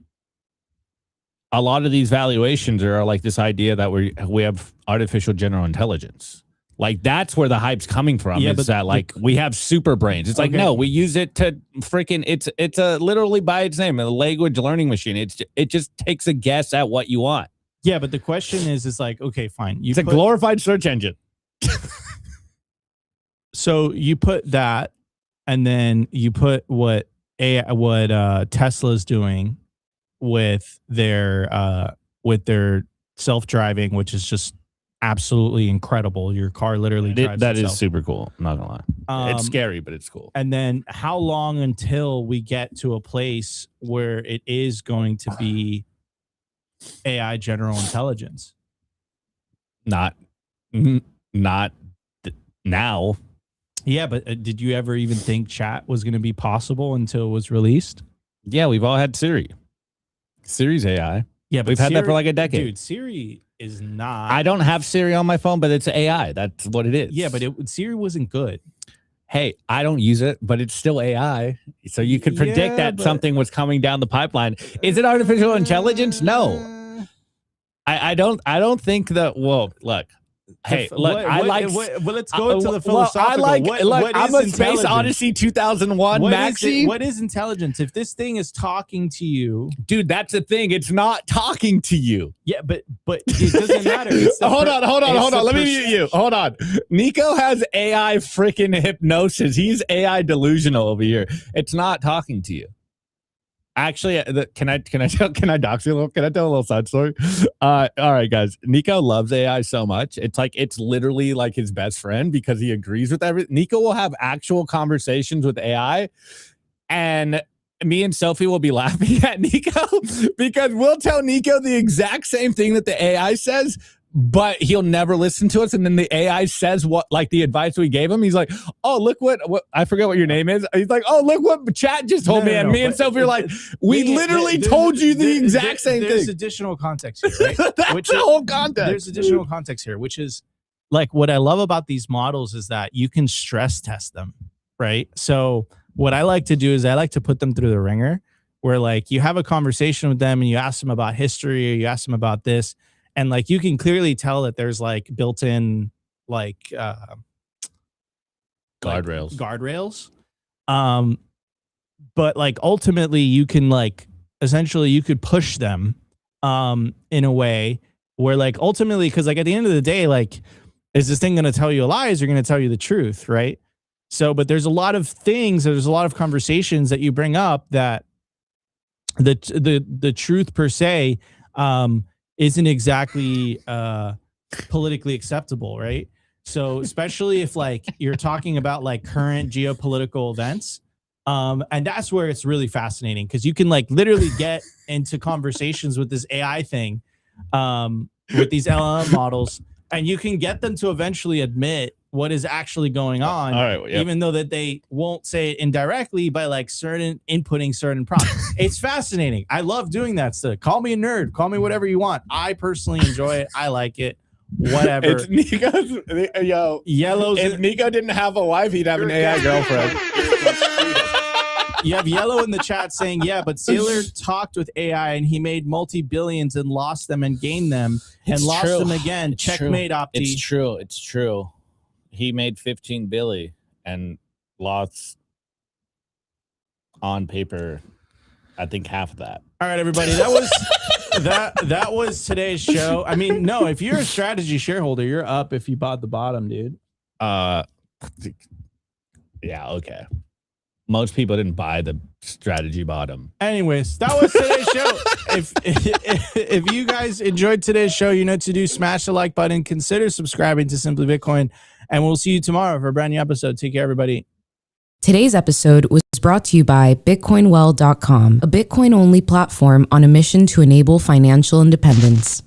a lot of these valuations are like this idea that we have artificial general intelligence. Like, that's where the hype's coming from. Yeah, is that like we have super brains. It's like, no, we use it to freaking, it's a literally by its name, a language learning machine. It just takes a guess at what you want. Yeah, but the question is like, okay, fine. It's a glorified search engine. So you put that, and then you put what Tesla's doing with their self-driving, which is just absolutely incredible. Your car literally drives that itself. Is super cool. I'm not gonna lie. It's scary, but it's cool. And then how long until we get to a place where it is going to be AI general intelligence? Not now. Yeah, but did you ever even think chat was going to be possible until it was released? Yeah, we've all had Siri. Siri's AI. Yeah, but we've had that for like a decade. Dude, Siri is not. I don't have Siri on my phone, but it's AI. That's what it is. Yeah, but Siri wasn't good. Hey, I don't use it, but it's still AI. So you could predict that something was coming down the pipeline. Is it artificial intelligence? No. I don't think that. Well, look. Hey, look, let's go into the philosophical. I'm a Space Odyssey 2001 maxi. What is intelligence? If this thing is talking to you, dude, that's the thing. It's not talking to you. Yeah, but it doesn't matter. Hold on. Let me mute you. Hold on. Nico has AI freaking hypnosis. He's AI delusional over here. It's not talking to you. Actually, can I dox you a little? Can I tell a little side story? All right, guys. Nico loves AI so much. It's literally like his best friend because he agrees with everything. Nico will have actual conversations with AI, and me and Sophie will be laughing at Nico because we'll tell Nico the exact same thing that the AI says, but he'll never listen to us. And then the AI says what, like the advice we gave him. He's like, oh, look what I forget what your name is. He's like, oh, look what chat just told me. And me and Sophie are like, we literally told you the exact same thing. There's additional context here, right? That's the whole context. There's additional context here, which is like what I love about these models is that you can stress test them, right? So what I like to do is I like to put them through the ringer where like you have a conversation with them and you ask them about history or you ask them about this. And like you can clearly tell that there's like built-in like guardrails. But like ultimately you can like essentially you could push them in a way where like ultimately, because like at the end of the day, like is this thing going to tell you lies or going to tell you the truth, right? So, but there's a lot of things, there's a lot of conversations that you bring up that the truth per se isn't exactly politically acceptable, right? So especially if like you're talking about like current geopolitical events, and that's where it's really fascinating because you can like literally get into conversations with this AI thing, with these LLM models, and you can get them to eventually admit what is actually going on, even though that they won't say it indirectly by like inputting certain prompts. It's fascinating. I love doing that stuff. Call me a nerd. Call me whatever you want. I personally enjoy it. I like it. Whatever. It's Nico's, Yellow's. If Nico didn't have a wife, he'd have an AI girlfriend. You have Yellow in the chat saying, yeah, but Sailor talked with AI and he made multi-billions and lost them and gained them and lost them again. Checkmate, Opti. It's true. It's true. He made 15 billion and lost on paper, I think half of that. All right, everybody. That was that was today's show. I mean, no, if you're a strategy shareholder, you're up if you bought the bottom, dude. Yeah, okay. Most people didn't buy the strategy bottom. Anyways, that was today's show. If you guys enjoyed today's show, you know what to do. Smash the like button. Consider subscribing to Simply Bitcoin. And we'll see you tomorrow for a brand new episode. Take care, everybody. Today's episode was brought to you by BitcoinWell.com, a Bitcoin-only platform on a mission to enable financial independence.